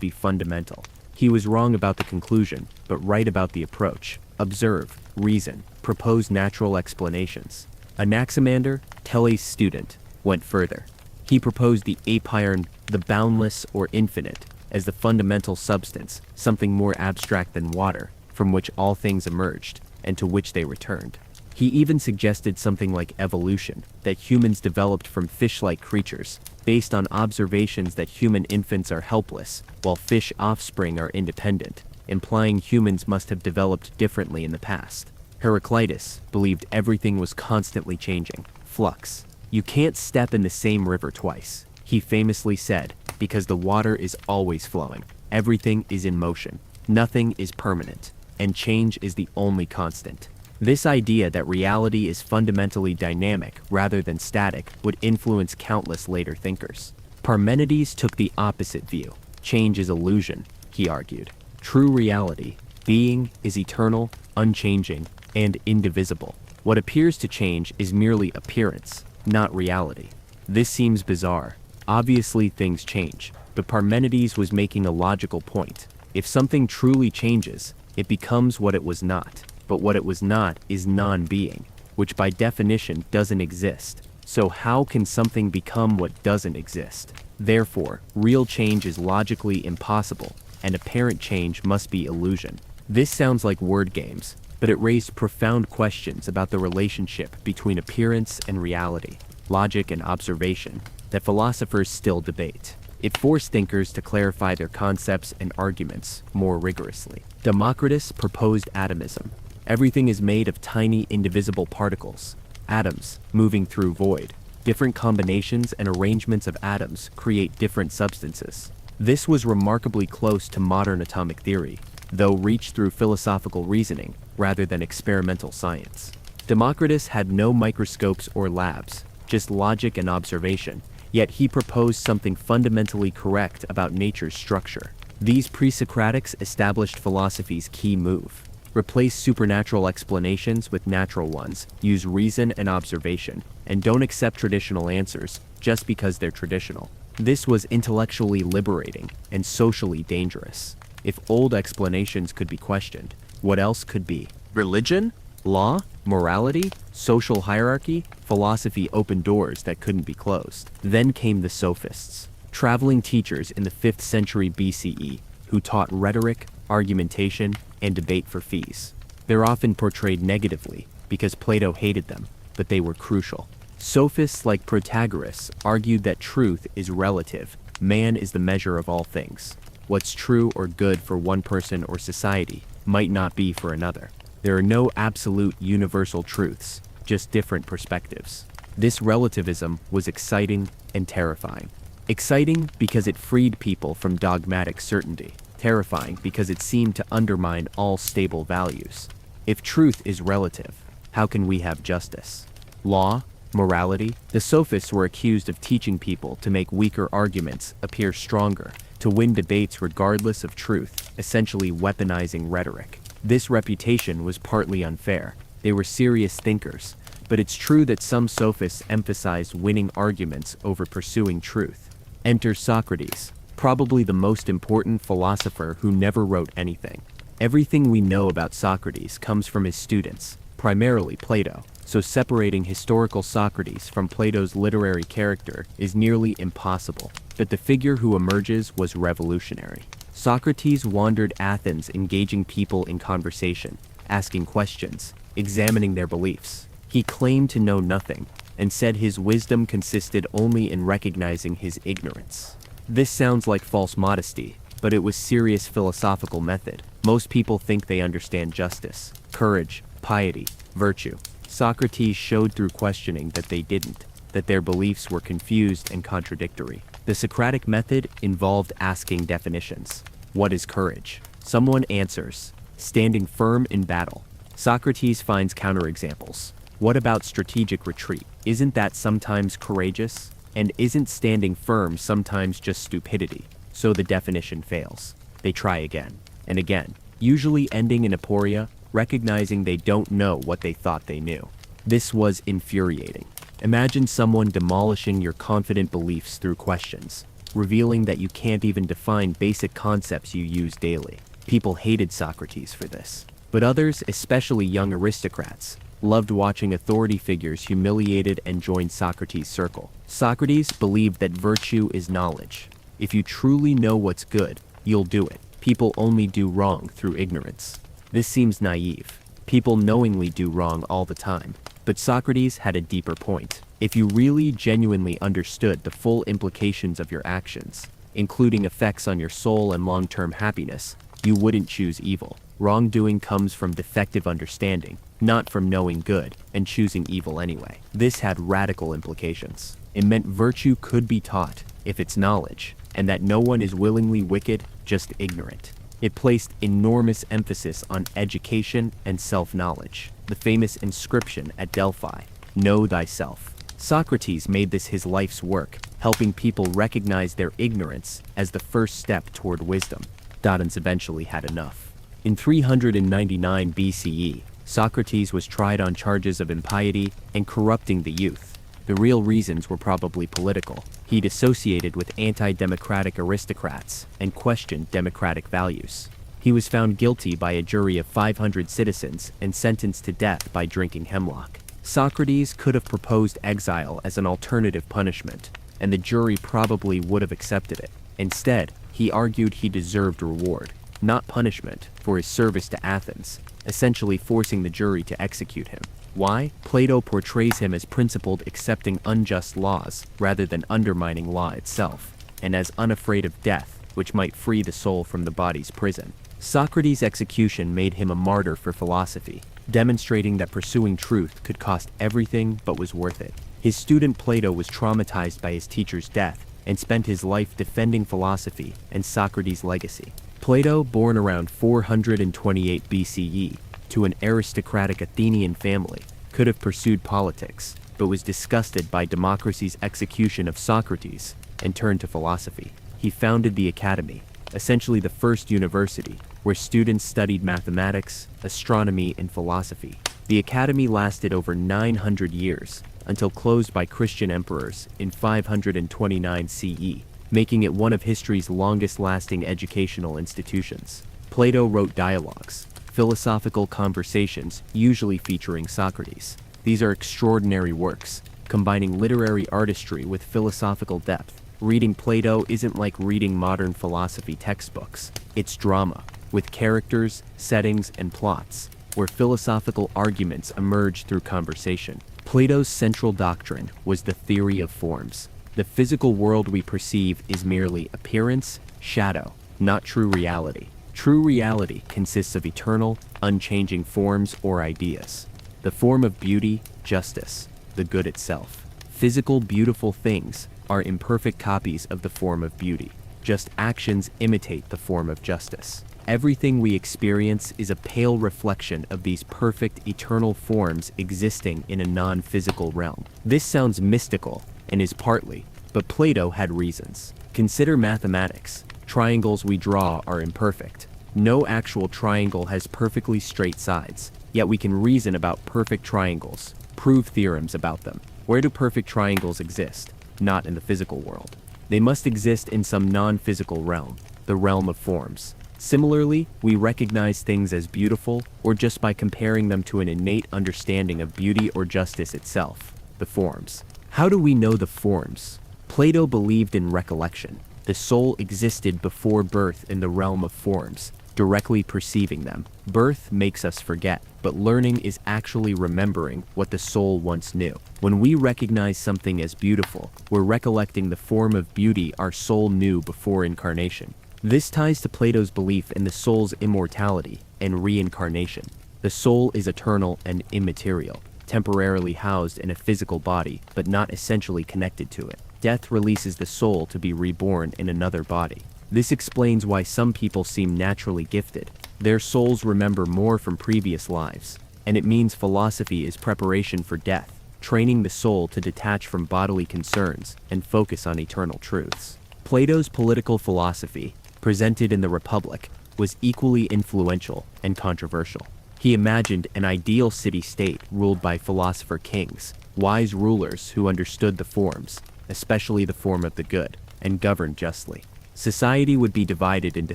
be fundamental. He was wrong about the conclusion, but right about the approach. Observe, reason, propose natural explanations. Anaximander, Thales' student, went further. He proposed the apeiron, the boundless or infinite, as the fundamental substance, something more abstract than water, from which all things emerged, and to which they returned. He even suggested something like evolution, that humans developed from fish-like creatures, based on observations that human infants are helpless, while fish offspring are independent, implying humans must have developed differently in the past. Heraclitus believed everything was constantly changing. Flux. You can't step in the same river twice, he famously said, because the water is always flowing. Everything is in motion. Nothing is permanent, and change is the only constant. This idea that reality is fundamentally dynamic rather than static would influence countless later thinkers. Parmenides took the opposite view. Change is illusion, he argued. True reality, being, is eternal, unchanging, and indivisible. What appears to change is merely appearance, not reality. This seems bizarre. Obviously things change, but Parmenides was making a logical point. If something truly changes, it becomes what it was not. But what it was not is non-being, which by definition doesn't exist. So how can something become what doesn't exist? Therefore, real change is logically impossible, and apparent change must be illusion. This sounds like word games, but it raised profound questions about the relationship between appearance and reality, logic and observation, that philosophers still debate. It forced thinkers to clarify their concepts and arguments more rigorously. Democritus proposed atomism. Everything is made of tiny, indivisible particles, atoms, moving through void. Different combinations and arrangements of atoms create different substances. This was remarkably close to modern atomic theory, though reached through philosophical reasoning rather than experimental science. Democritus had no microscopes or labs, just logic and observation, yet he proposed something fundamentally correct about nature's structure. These pre-Socratics established philosophy's key move. Replace supernatural explanations with natural ones, use reason and observation, and don't accept traditional answers just because they're traditional. This was intellectually liberating and socially dangerous. If old explanations could be questioned, what else could be? Religion? Law? Morality? Social hierarchy? Philosophy opened doors that couldn't be closed. Then came the sophists, traveling teachers in the 5th century BCE who taught rhetoric, argumentation, and debate for fees. They're often portrayed negatively because Plato hated them, but they were crucial. Sophists like Protagoras argued that truth is relative. Man is the measure of all things. What's true or good for one person or society might not be for another. There are no absolute universal truths, just different perspectives. This relativism was exciting and terrifying. Exciting because it freed people from dogmatic certainty. Terrifying because it seemed to undermine all stable values. If truth is relative, how can we have justice? Law? Morality? The sophists were accused of teaching people to make weaker arguments appear stronger, to win debates regardless of truth, essentially weaponizing rhetoric. This reputation was partly unfair. They were serious thinkers, but it's true that some sophists emphasized winning arguments over pursuing truth. Enter Socrates, probably the most important philosopher who never wrote anything. Everything we know about Socrates comes from his students, primarily Plato, so separating historical Socrates from Plato's literary character is nearly impossible. But the figure who emerges was revolutionary. Socrates wandered Athens, engaging people in conversation, asking questions, examining their beliefs. He claimed to know nothing, and said his wisdom consisted only in recognizing his ignorance. This sounds like false modesty, but it was serious philosophical method. Most people think they understand justice, courage, piety, virtue. Socrates showed through questioning that they didn't, that their beliefs were confused and contradictory. The Socratic method involved asking definitions. What is courage? Someone answers, standing firm in battle. Socrates finds counterexamples. What about strategic retreat? Isn't that sometimes courageous? And isn't standing firm sometimes just stupidity? So the definition fails. They try again and again, usually ending in aporia, recognizing they don't know what they thought they knew. This was infuriating. Imagine someone demolishing your confident beliefs through questions, revealing that you can't even define basic concepts you use daily. People hated Socrates for this. But others, especially young aristocrats, loved watching authority figures humiliated and joined Socrates' circle. Socrates believed that virtue is knowledge. If you truly know what's good, you'll do it. People only do wrong through ignorance. This seems naive. People knowingly do wrong all the time. But Socrates had a deeper point. If you really genuinely understood the full implications of your actions, including effects on your soul and long-term happiness, you wouldn't choose evil. Wrongdoing comes from defective understanding, not from knowing good and choosing evil anyway. This had radical implications. It meant virtue could be taught if it's knowledge, and that no one is willingly wicked, just ignorant. It placed enormous emphasis on education and self-knowledge. The famous inscription at Delphi, "Know thyself." Socrates made this his life's work, helping people recognize their ignorance as the first step toward wisdom. Dodons eventually had enough. In 399 BCE, Socrates was tried on charges of impiety and corrupting the youth. The real reasons were probably political. He'd associated with anti-democratic aristocrats and questioned democratic values. He was found guilty by a jury of 500 citizens and sentenced to death by drinking hemlock. Socrates could have proposed exile as an alternative punishment, and the jury probably would have accepted it. Instead, he argued he deserved reward, not punishment, for his service to Athens, essentially forcing the jury to execute him. Why? Plato portrays him as principled, accepting unjust laws rather than undermining law itself, and as unafraid of death, which might free the soul from the body's prison. Socrates' execution made him a martyr for philosophy, demonstrating that pursuing truth could cost everything but was worth it. His student Plato was traumatized by his teacher's death and spent his life defending philosophy and Socrates' legacy. Plato, born around 428 BCE, to an aristocratic Athenian family, could have pursued politics, but was disgusted by democracy's execution of Socrates and turned to philosophy. He founded the academy, essentially the first university, where students studied mathematics, astronomy, and philosophy. The academy lasted over 900 years, until closed by Christian emperors in 529 CE, making it one of history's longest-lasting educational institutions. Plato wrote dialogues, philosophical conversations usually featuring Socrates. These are extraordinary works, combining literary artistry with philosophical depth. Reading Plato isn't like reading modern philosophy textbooks. It's drama, with characters, settings, and plots, where philosophical arguments emerge through conversation. Plato's central doctrine was the theory of forms. The physical world we perceive is merely appearance, shadow, not true reality. True reality consists of eternal, unchanging forms or ideas. The form of beauty, justice, the good itself. Physical, beautiful things are imperfect copies of the form of beauty. Just actions imitate the form of justice. Everything we experience is a pale reflection of these perfect, eternal forms existing in a non-physical realm. This sounds mystical, and is partly, but Plato had reasons. Consider mathematics. Triangles we draw are imperfect. No actual triangle has perfectly straight sides, yet we can reason about perfect triangles, prove theorems about them. Where do perfect triangles exist? Not in the physical world. They must exist in some non-physical realm, the realm of forms. Similarly, we recognize things as beautiful, or just by comparing them to an innate understanding of beauty or justice itself, the forms. How do we know the forms? Plato believed in recollection. The soul existed before birth in the realm of forms, directly perceiving them. Birth makes us forget, but learning is actually remembering what the soul once knew. When we recognize something as beautiful, we're recollecting the form of beauty our soul knew before incarnation. This ties to Plato's belief in the soul's immortality and reincarnation. The soul is eternal and immaterial, temporarily housed in a physical body, but not essentially connected to it. Death releases the soul to be reborn in another body. This explains why some people seem naturally gifted. Their souls remember more from previous lives, and it means philosophy is preparation for death, training the soul to detach from bodily concerns and focus on eternal truths. Plato's political philosophy, presented in the Republic, was equally influential and controversial. He imagined an ideal city-state ruled by philosopher kings, wise rulers who understood the forms, especially the form of the good, and governed justly. Society would be divided into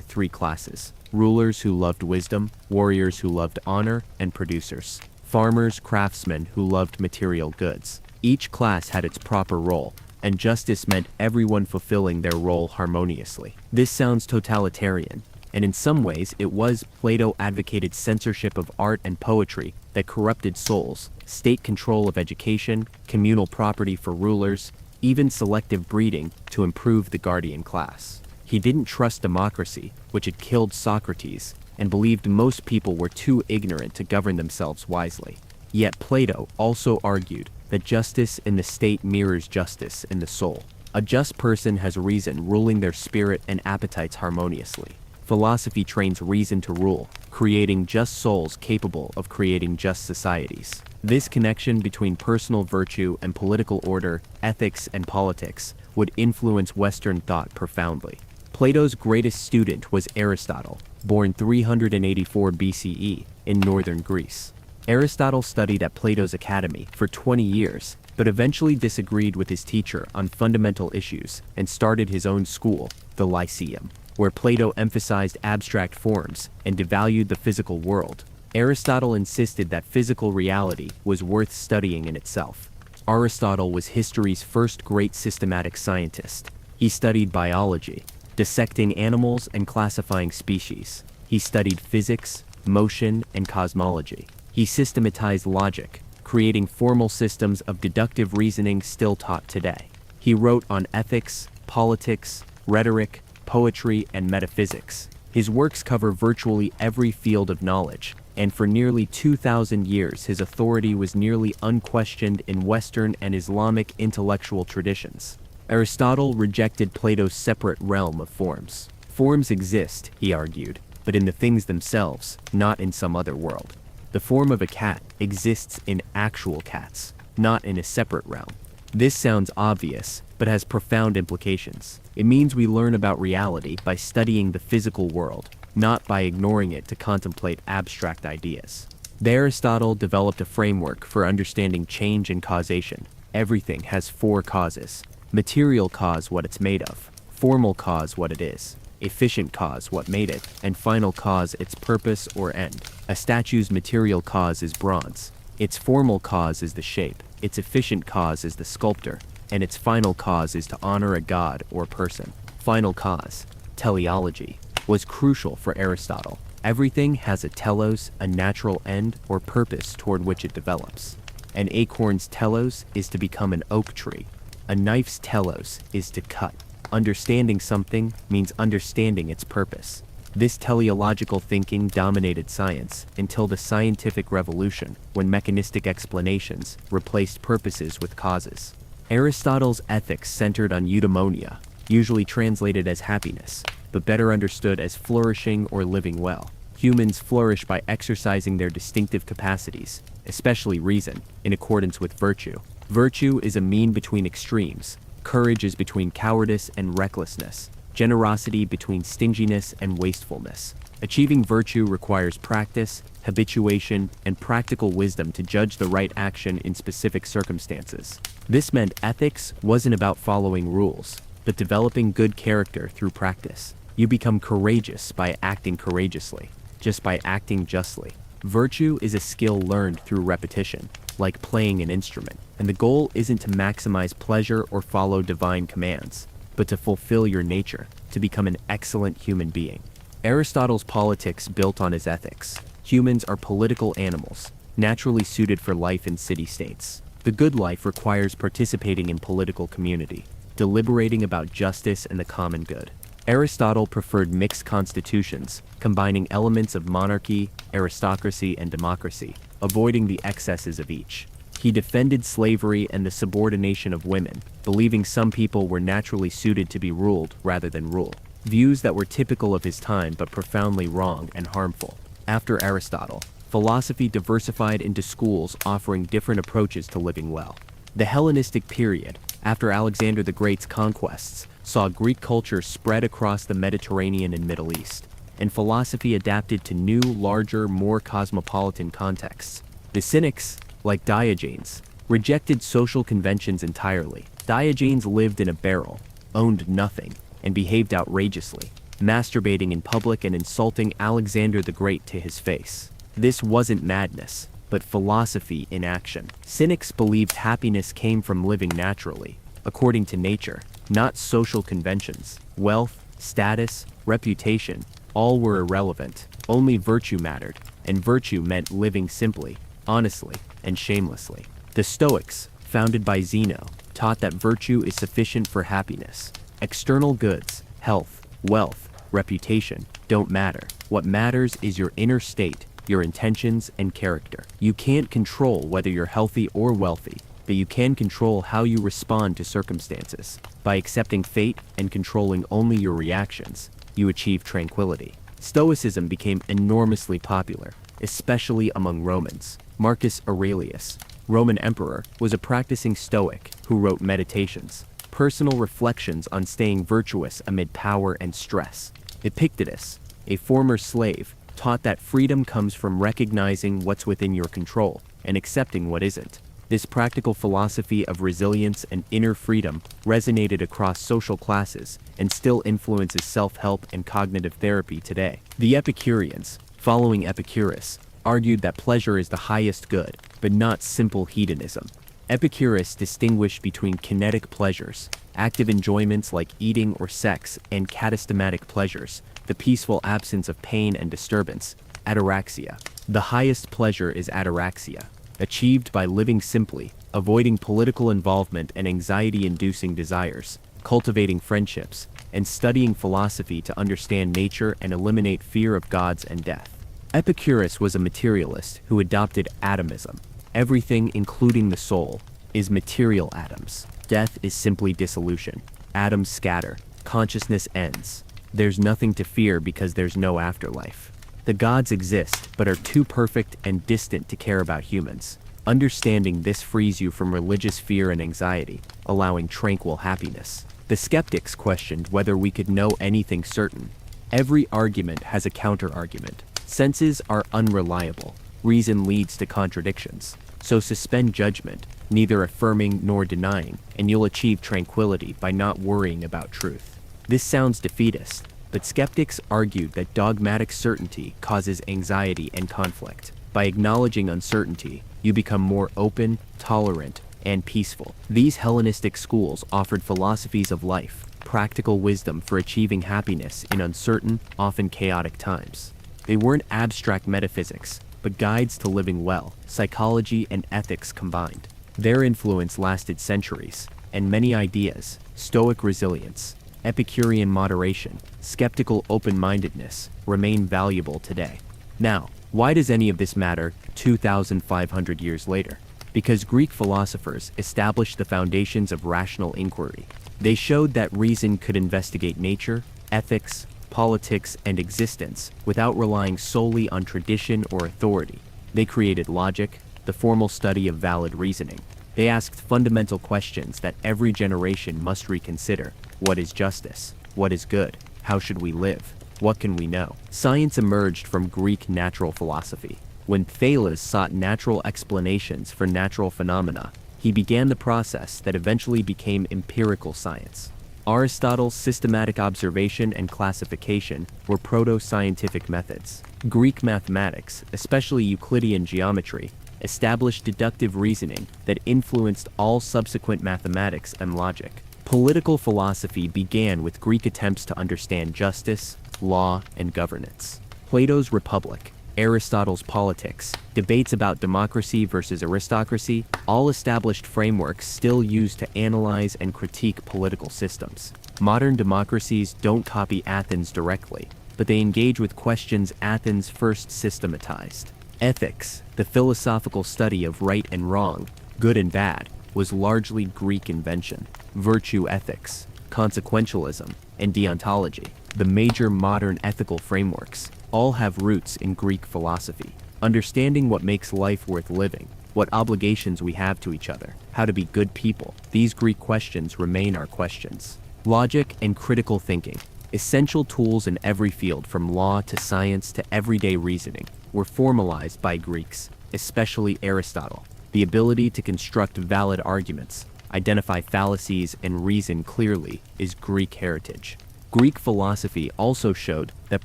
three classes: rulers who loved wisdom, warriors who loved honor, and producers. Farmers, craftsmen who loved material goods. Each class had its proper role, and justice meant everyone fulfilling their role harmoniously. This sounds totalitarian, and in some ways it was. Plato advocated censorship of art and poetry that corrupted souls, state control of education, communal property for rulers, even selective breeding to improve the guardian class. He didn't trust democracy, which had killed Socrates, and believed most people were too ignorant to govern themselves wisely. Yet Plato also argued that justice in the state mirrors justice in the soul. A just person has reason ruling their spirit and appetites harmoniously. Philosophy trains reason to rule, creating just souls capable of creating just societies. This connection between personal virtue and political order, ethics and politics, would influence Western thought profoundly. Plato's greatest student was Aristotle, born 384 BCE in northern Greece. Aristotle studied at Plato's academy for 20 years, but eventually disagreed with his teacher on fundamental issues and started his own school, the Lyceum, where Plato emphasized abstract forms and devalued the physical world. Aristotle insisted that physical reality was worth studying in itself. Aristotle was history's first great systematic scientist. He studied biology, dissecting animals and classifying species. He studied physics, motion, and cosmology. He systematized logic, creating formal systems of deductive reasoning still taught today. He wrote on ethics, politics, rhetoric, poetry, and metaphysics. His works cover virtually every field of knowledge, and for nearly 2,000 years his authority was nearly unquestioned in Western and Islamic intellectual traditions. Aristotle rejected Plato's separate realm of forms. Forms exist, he argued, but in the things themselves, not in some other world. The form of a cat exists in actual cats, not in a separate realm. This sounds obvious, but has profound implications. It means we learn about reality by studying the physical world, not by ignoring it to contemplate abstract ideas. Aristotle developed a framework for understanding change and causation. Everything has four causes. Material cause, what it's made of; formal cause, what it is; efficient cause, what made it; and final cause, its purpose or end. A statue's material cause is bronze. Its formal cause is the shape. Its efficient cause is the sculptor. And its final cause is to honor a god or person. Final cause, teleology, was crucial for Aristotle. Everything has a telos, a natural end or purpose toward which it develops. An acorn's telos is to become an oak tree. A knife's telos is to cut. Understanding something means understanding its purpose. This teleological thinking dominated science until the scientific revolution, when mechanistic explanations replaced purposes with causes. Aristotle's ethics centered on eudaimonia, usually translated as happiness, but better understood as flourishing or living well. Humans flourish by exercising their distinctive capacities, especially reason, in accordance with virtue. Virtue is a mean between extremes. Courage is between cowardice and recklessness. Generosity between stinginess and wastefulness. Achieving virtue requires practice, habituation, and practical wisdom to judge the right action in specific circumstances. This meant ethics wasn't about following rules, but developing good character through practice. You become courageous by acting courageously, just by acting justly. Virtue is a skill learned through repetition, like playing an instrument, and the goal isn't to maximize pleasure or follow divine commands, but to fulfill your nature, to become an excellent human being. Aristotle's politics built on his ethics. Humans are political animals, naturally suited for life in city-states. The good life requires participating in political community, deliberating about justice and the common good. Aristotle preferred mixed constitutions, combining elements of monarchy, aristocracy, and democracy, avoiding the excesses of each. He defended slavery and the subordination of women, believing some people were naturally suited to be ruled rather than rule. Views that were typical of his time but profoundly wrong and harmful. After Aristotle, philosophy diversified into schools offering different approaches to living well. The Hellenistic period, after Alexander the Great's conquests, saw Greek culture spread across the Mediterranean and Middle East, and philosophy adapted to new, larger, more cosmopolitan contexts. The Cynics, like Diogenes, rejected social conventions entirely. Diogenes lived in a barrel, owned nothing, and behaved outrageously, masturbating in public and insulting Alexander the Great to his face. This wasn't madness, but philosophy in action. Cynics believed happiness came from living naturally, according to nature, not social conventions. Wealth, status, reputation, all were irrelevant. Only virtue mattered, and virtue meant living simply, honestly, and shamelessly. The Stoics, founded by Zeno, taught that virtue is sufficient for happiness. External goods, health, wealth, reputation, don't matter. What matters is your inner state, your intentions, and character. You can't control whether you're healthy or wealthy, but you can control how you respond to circumstances. By accepting fate and controlling only your reactions, you achieve tranquility. Stoicism became enormously popular, especially among Romans. Marcus Aurelius, Roman emperor, was a practicing Stoic who wrote Meditations, personal reflections on staying virtuous amid power and stress. Epictetus, a former slave, taught that freedom comes from recognizing what's within your control and accepting what isn't. This practical philosophy of resilience and inner freedom resonated across social classes and still influences self-help and cognitive therapy today. The Epicureans, following Epicurus, argued that pleasure is the highest good, but not simple hedonism. Epicurus distinguished between kinetic pleasures, active enjoyments like eating or sex, and katastematic pleasures, the peaceful absence of pain and disturbance, ataraxia. The highest pleasure is ataraxia, achieved by living simply, avoiding political involvement and anxiety-inducing desires, cultivating friendships, and studying philosophy to understand nature and eliminate fear of gods and death. Epicurus was a materialist who adopted atomism. Everything, including the soul, is material atoms. Death is simply dissolution. Atoms scatter. Consciousness ends. There's nothing to fear because there's no afterlife. The gods exist, but are too perfect and distant to care about humans. Understanding this frees you from religious fear and anxiety, allowing tranquil happiness. The skeptics questioned whether we could know anything certain. Every argument has a counter-argument. Senses are unreliable. Reason leads to contradictions. So suspend judgment, neither affirming nor denying, and you'll achieve tranquility by not worrying about truth. This sounds defeatist, but skeptics argued that dogmatic certainty causes anxiety and conflict. By acknowledging uncertainty, you become more open, tolerant, and peaceful. These Hellenistic schools offered philosophies of life, practical wisdom for achieving happiness in uncertain, often chaotic times. They weren't abstract metaphysics, but guides to living well, psychology and ethics combined. Their influence lasted centuries, and many ideas, Stoic resilience, Epicurean moderation, skeptical open-mindedness, remain valuable today. Now, why does any of this matter 2,500 years later? Because Greek philosophers established the foundations of rational inquiry. They showed that reason could investigate nature, ethics, politics, and existence without relying solely on tradition or authority. They created logic, the formal study of valid reasoning. They asked fundamental questions that every generation must reconsider. What is justice? What is good? How should we live? What can we know? Science emerged from Greek natural philosophy. When Thales sought natural explanations for natural phenomena, he began the process that eventually became empirical science. Aristotle's systematic observation and classification were proto-scientific methods. Greek mathematics, especially Euclidean geometry, established deductive reasoning that influenced all subsequent mathematics and logic. Political philosophy began with Greek attempts to understand justice, law, and governance. Plato's Republic, Aristotle's Politics, debates about democracy versus aristocracy, all established frameworks still used to analyze and critique political systems. Modern democracies don't copy Athens directly, but they engage with questions Athens first systematized. Ethics, the philosophical study of right and wrong, good and bad, was largely Greek invention. Virtue ethics, consequentialism, and deontology, the major modern ethical frameworks, all have roots in Greek philosophy. Understanding what makes life worth living, what obligations we have to each other, how to be good people, these Greek questions remain our questions. Logic and critical thinking, essential tools in every field from law to science to everyday reasoning, were formalized by Greeks, especially Aristotle. The ability to construct valid arguments, identify fallacies, and reason clearly is Greek heritage. Greek philosophy also showed that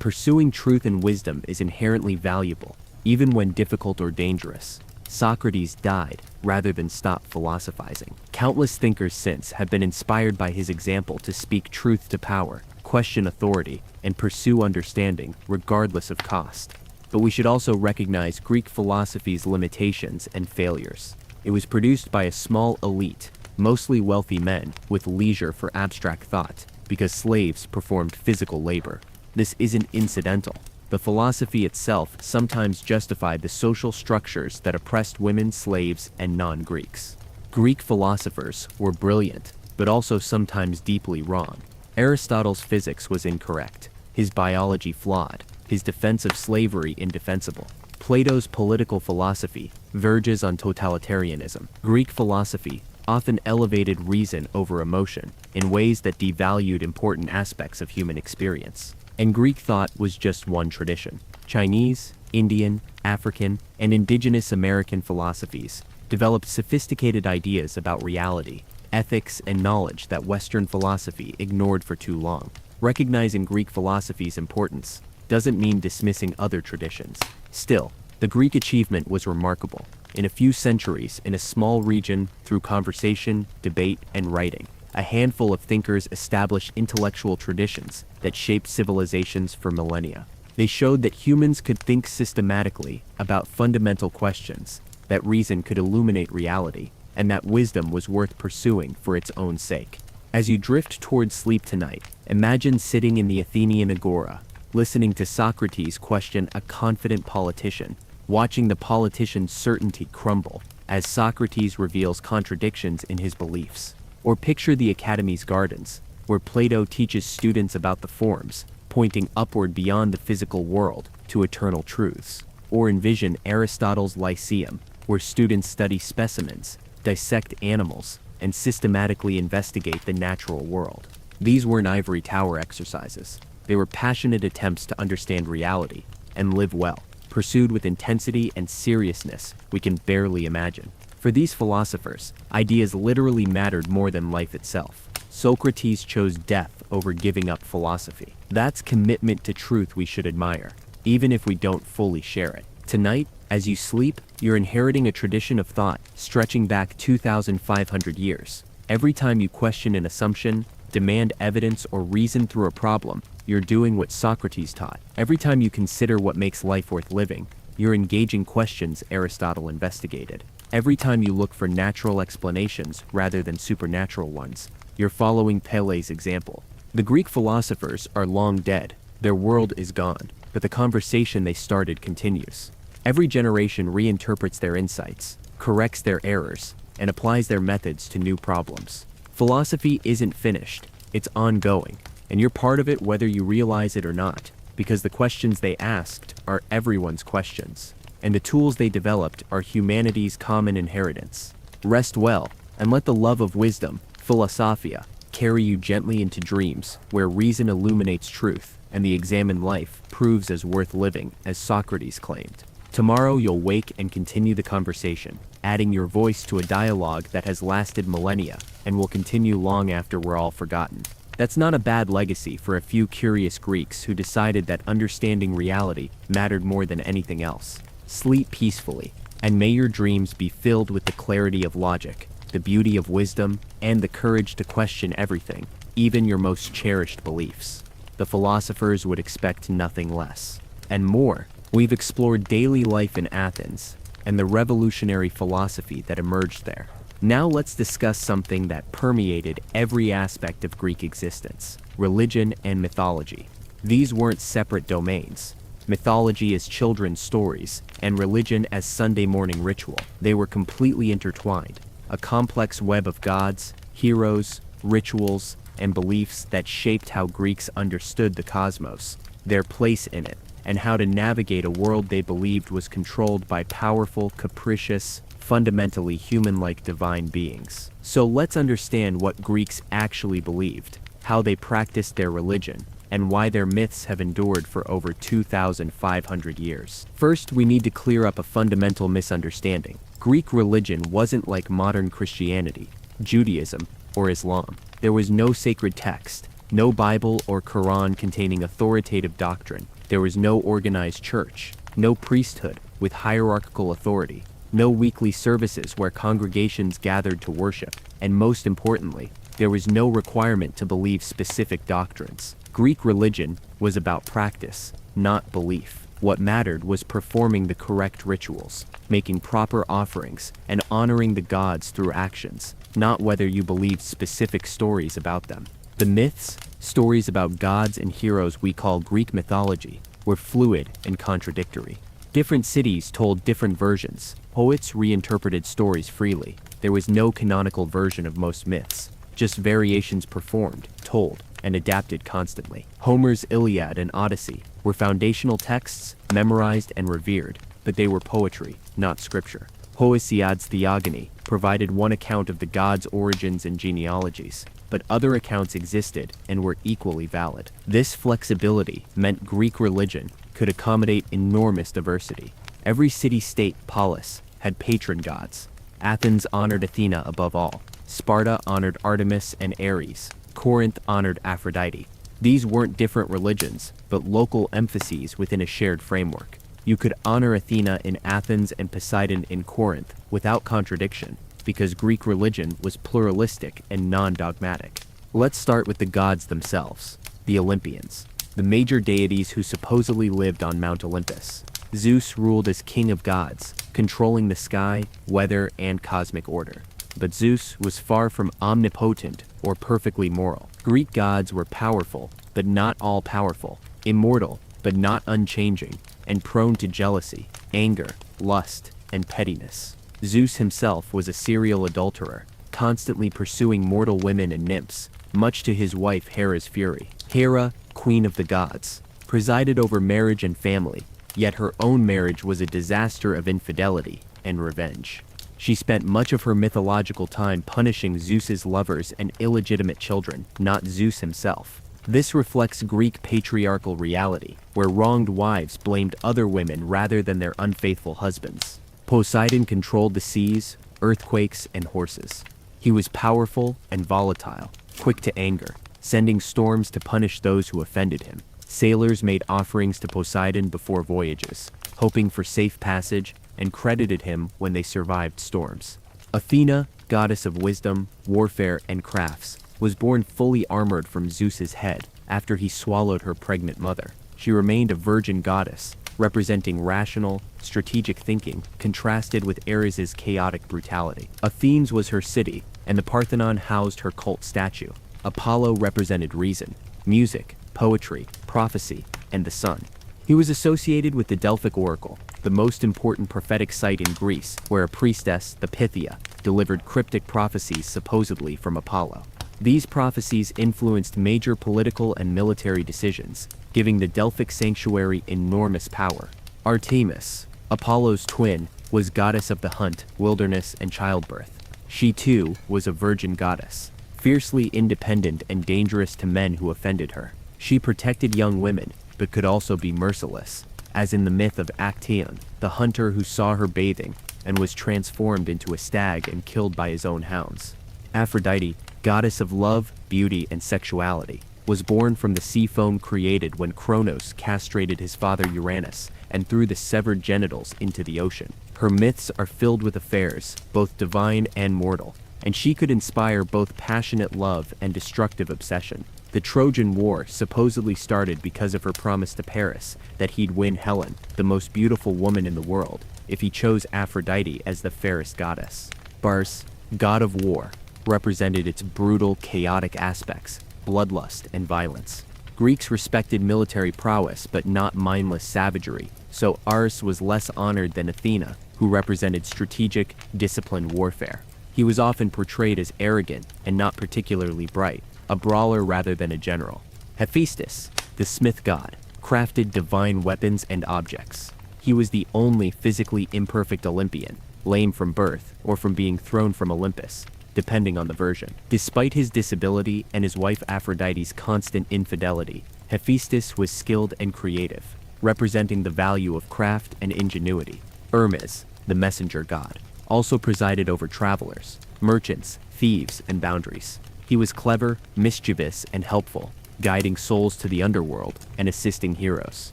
pursuing truth and wisdom is inherently valuable, even when difficult or dangerous. Socrates died rather than stop philosophizing. Countless thinkers since have been inspired by his example to speak truth to power, question authority, and pursue understanding regardless of cost. But we should also recognize Greek philosophy's limitations and failures. It was produced by a small elite, mostly wealthy men, with leisure for abstract thought, because slaves performed physical labor. This isn't incidental. The philosophy itself sometimes justified the social structures that oppressed women, slaves, and non-Greeks. Greek philosophers were brilliant, but also sometimes deeply wrong. Aristotle's physics was incorrect, his biology flawed, his defense of slavery indefensible. Plato's political philosophy verges on totalitarianism. Greek philosophy often elevated reason over emotion in ways that devalued important aspects of human experience. And Greek thought was just one tradition. Chinese, Indian, African, and indigenous American philosophies developed sophisticated ideas about reality, ethics, and knowledge that Western philosophy ignored for too long. Recognizing Greek philosophy's importance doesn't mean dismissing other traditions. Still, the Greek achievement was remarkable. In a few centuries, in a small region, through conversation, debate, and writing, a handful of thinkers established intellectual traditions that shaped civilizations for millennia. They showed that humans could think systematically about fundamental questions, that reason could illuminate reality, and that wisdom was worth pursuing for its own sake. As you drift towards sleep tonight, imagine sitting in the Athenian agora, listening to Socrates question a confident politician, watching the politician's certainty crumble as Socrates reveals contradictions in his beliefs. Or picture the Academy's gardens, where Plato teaches students about the forms, pointing upward beyond the physical world to eternal truths. Or envision Aristotle's Lyceum, where students study specimens, dissect animals, and systematically investigate the natural world. These weren't ivory tower exercises. They were passionate attempts to understand reality and live well, pursued with intensity and seriousness we can barely imagine. For these philosophers, ideas literally mattered more than life itself. Socrates chose death over giving up philosophy. That's commitment to truth we should admire, even if we don't fully share it. Tonight, as you sleep, you're inheriting a tradition of thought stretching back 2,500 years. Every time you question an assumption, demand evidence, or reason through a problem, you're doing what Socrates taught. Every time you consider what makes life worth living, you're engaging questions Aristotle investigated. Every time you look for natural explanations rather than supernatural ones, you're following Pele's example. The Greek philosophers are long dead. Their world is gone, but the conversation they started continues. Every generation reinterprets their insights, corrects their errors, and applies their methods to new problems. Philosophy isn't finished, it's ongoing, and you're part of it whether you realize it or not, because the questions they asked are everyone's questions, and the tools they developed are humanity's common inheritance. Rest well, and let the love of wisdom, philosophia, carry you gently into dreams where reason illuminates truth and the examined life proves as worth living as Socrates claimed. Tomorrow you'll wake and continue the conversation, adding your voice to a dialogue that has lasted millennia and will continue long after we're all forgotten. That's not a bad legacy for a few curious Greeks who decided that understanding reality mattered more than anything else. Sleep peacefully, and may your dreams be filled with the clarity of logic, the beauty of wisdom, and the courage to question everything, even your most cherished beliefs. The philosophers would expect nothing less. And more, we've explored daily life in Athens and the revolutionary philosophy that emerged there. Now let's discuss something that permeated every aspect of Greek existence: religion and mythology. These weren't separate domains. Mythology as children's stories, and religion as Sunday morning ritual. They were completely intertwined, a complex web of gods, heroes, rituals, and beliefs that shaped how Greeks understood the cosmos, their place in it, and how to navigate a world they believed was controlled by powerful, capricious, fundamentally human-like divine beings. So let's understand what Greeks actually believed, how they practiced their religion, and why their myths have endured for over 2,500 years. First, we need to clear up a fundamental misunderstanding. Greek religion wasn't like modern Christianity, Judaism, or Islam. There was no sacred text, no Bible or Quran containing authoritative doctrine. There was no organized church, no priesthood with hierarchical authority, no weekly services where congregations gathered to worship, and most importantly, there was no requirement to believe specific doctrines. Greek religion was about practice, not belief. What mattered was performing the correct rituals, making proper offerings, and honoring the gods through actions, not whether you believed specific stories about them. The myths, stories about gods and heroes we call Greek mythology, were fluid and contradictory. Different cities told different versions. Poets reinterpreted stories freely. There was no canonical version of most myths, just variations performed, told, and adapted constantly. Homer's Iliad and Odyssey were foundational texts, memorized and revered, but they were poetry, not scripture. Hesiod's Theogony provided one account of the gods' origins and genealogies, but other accounts existed and were equally valid. This flexibility meant Greek religion could accommodate enormous diversity. Every city-state polis had patron gods. Athens honored Athena above all. Sparta honored Artemis and Ares. Corinth honored Aphrodite. These weren't different religions, but local emphases within a shared framework. You could honor Athena in Athens and Poseidon in Corinth without contradiction, because Greek religion was pluralistic and non-dogmatic. Let's start with the gods themselves, the Olympians, the major deities who supposedly lived on Mount Olympus. Zeus ruled as king of gods, controlling the sky, weather, and cosmic order. But Zeus was far from omnipotent or perfectly moral. Greek gods were powerful, but not all-powerful, immortal, but not unchanging, and prone to jealousy, anger, lust, and pettiness. Zeus himself was a serial adulterer, constantly pursuing mortal women and nymphs, much to his wife Hera's fury. Hera, queen of the gods, presided over marriage and family, yet her own marriage was a disaster of infidelity and revenge. She spent much of her mythological time punishing Zeus's lovers and illegitimate children, not Zeus himself. This reflects Greek patriarchal reality, where wronged wives blamed other women rather than their unfaithful husbands. Poseidon controlled the seas, earthquakes, and horses. He was powerful and volatile, quick to anger, sending storms to punish those who offended him. Sailors made offerings to Poseidon before voyages, hoping for safe passage, and credited him when they survived storms. Athena, goddess of wisdom, warfare, and crafts, was born fully armored from Zeus's head after he swallowed her pregnant mother. She remained a virgin goddess, representing rational, strategic thinking, contrasted with Ares's chaotic brutality. Athens was her city, and the Parthenon housed her cult statue. Apollo represented reason, music, poetry, prophecy, and the sun. He was associated with the Delphic oracle, the most important prophetic site in Greece, where a priestess, the Pythia, delivered cryptic prophecies supposedly from Apollo. These prophecies influenced major political and military decisions, giving the Delphic sanctuary enormous power. Artemis, Apollo's twin, was goddess of the hunt, wilderness, and childbirth. She too was a virgin goddess, fiercely independent and dangerous to men who offended her. She protected young women, but could also be merciless, as in the myth of Actaeon, the hunter who saw her bathing and was transformed into a stag and killed by his own hounds. Aphrodite, goddess of love, beauty, and sexuality, was born from the sea foam created when Kronos castrated his father Uranus and threw the severed genitals into the ocean. Her myths are filled with affairs, both divine and mortal, and she could inspire both passionate love and destructive obsession. The Trojan War supposedly started because of her promise to Paris that he'd win Helen, the most beautiful woman in the world, if he chose Aphrodite as the fairest goddess. Mars, god of war, represented its brutal, chaotic aspects, bloodlust, and violence. Greeks respected military prowess but not mindless savagery, so Ares was less honored than Athena, who represented strategic, disciplined warfare. He was often portrayed as arrogant and not particularly bright, a brawler rather than a general. Hephaestus, the smith god, crafted divine weapons and objects. He was the only physically imperfect Olympian, lame from birth or from being thrown from Olympus, depending on the version. Despite his disability and his wife Aphrodite's constant infidelity, Hephaestus was skilled and creative, representing the value of craft and ingenuity. Hermes, the messenger god, also presided over travelers, merchants, thieves, and boundaries. He was clever, mischievous, and helpful, guiding souls to the underworld and assisting heroes.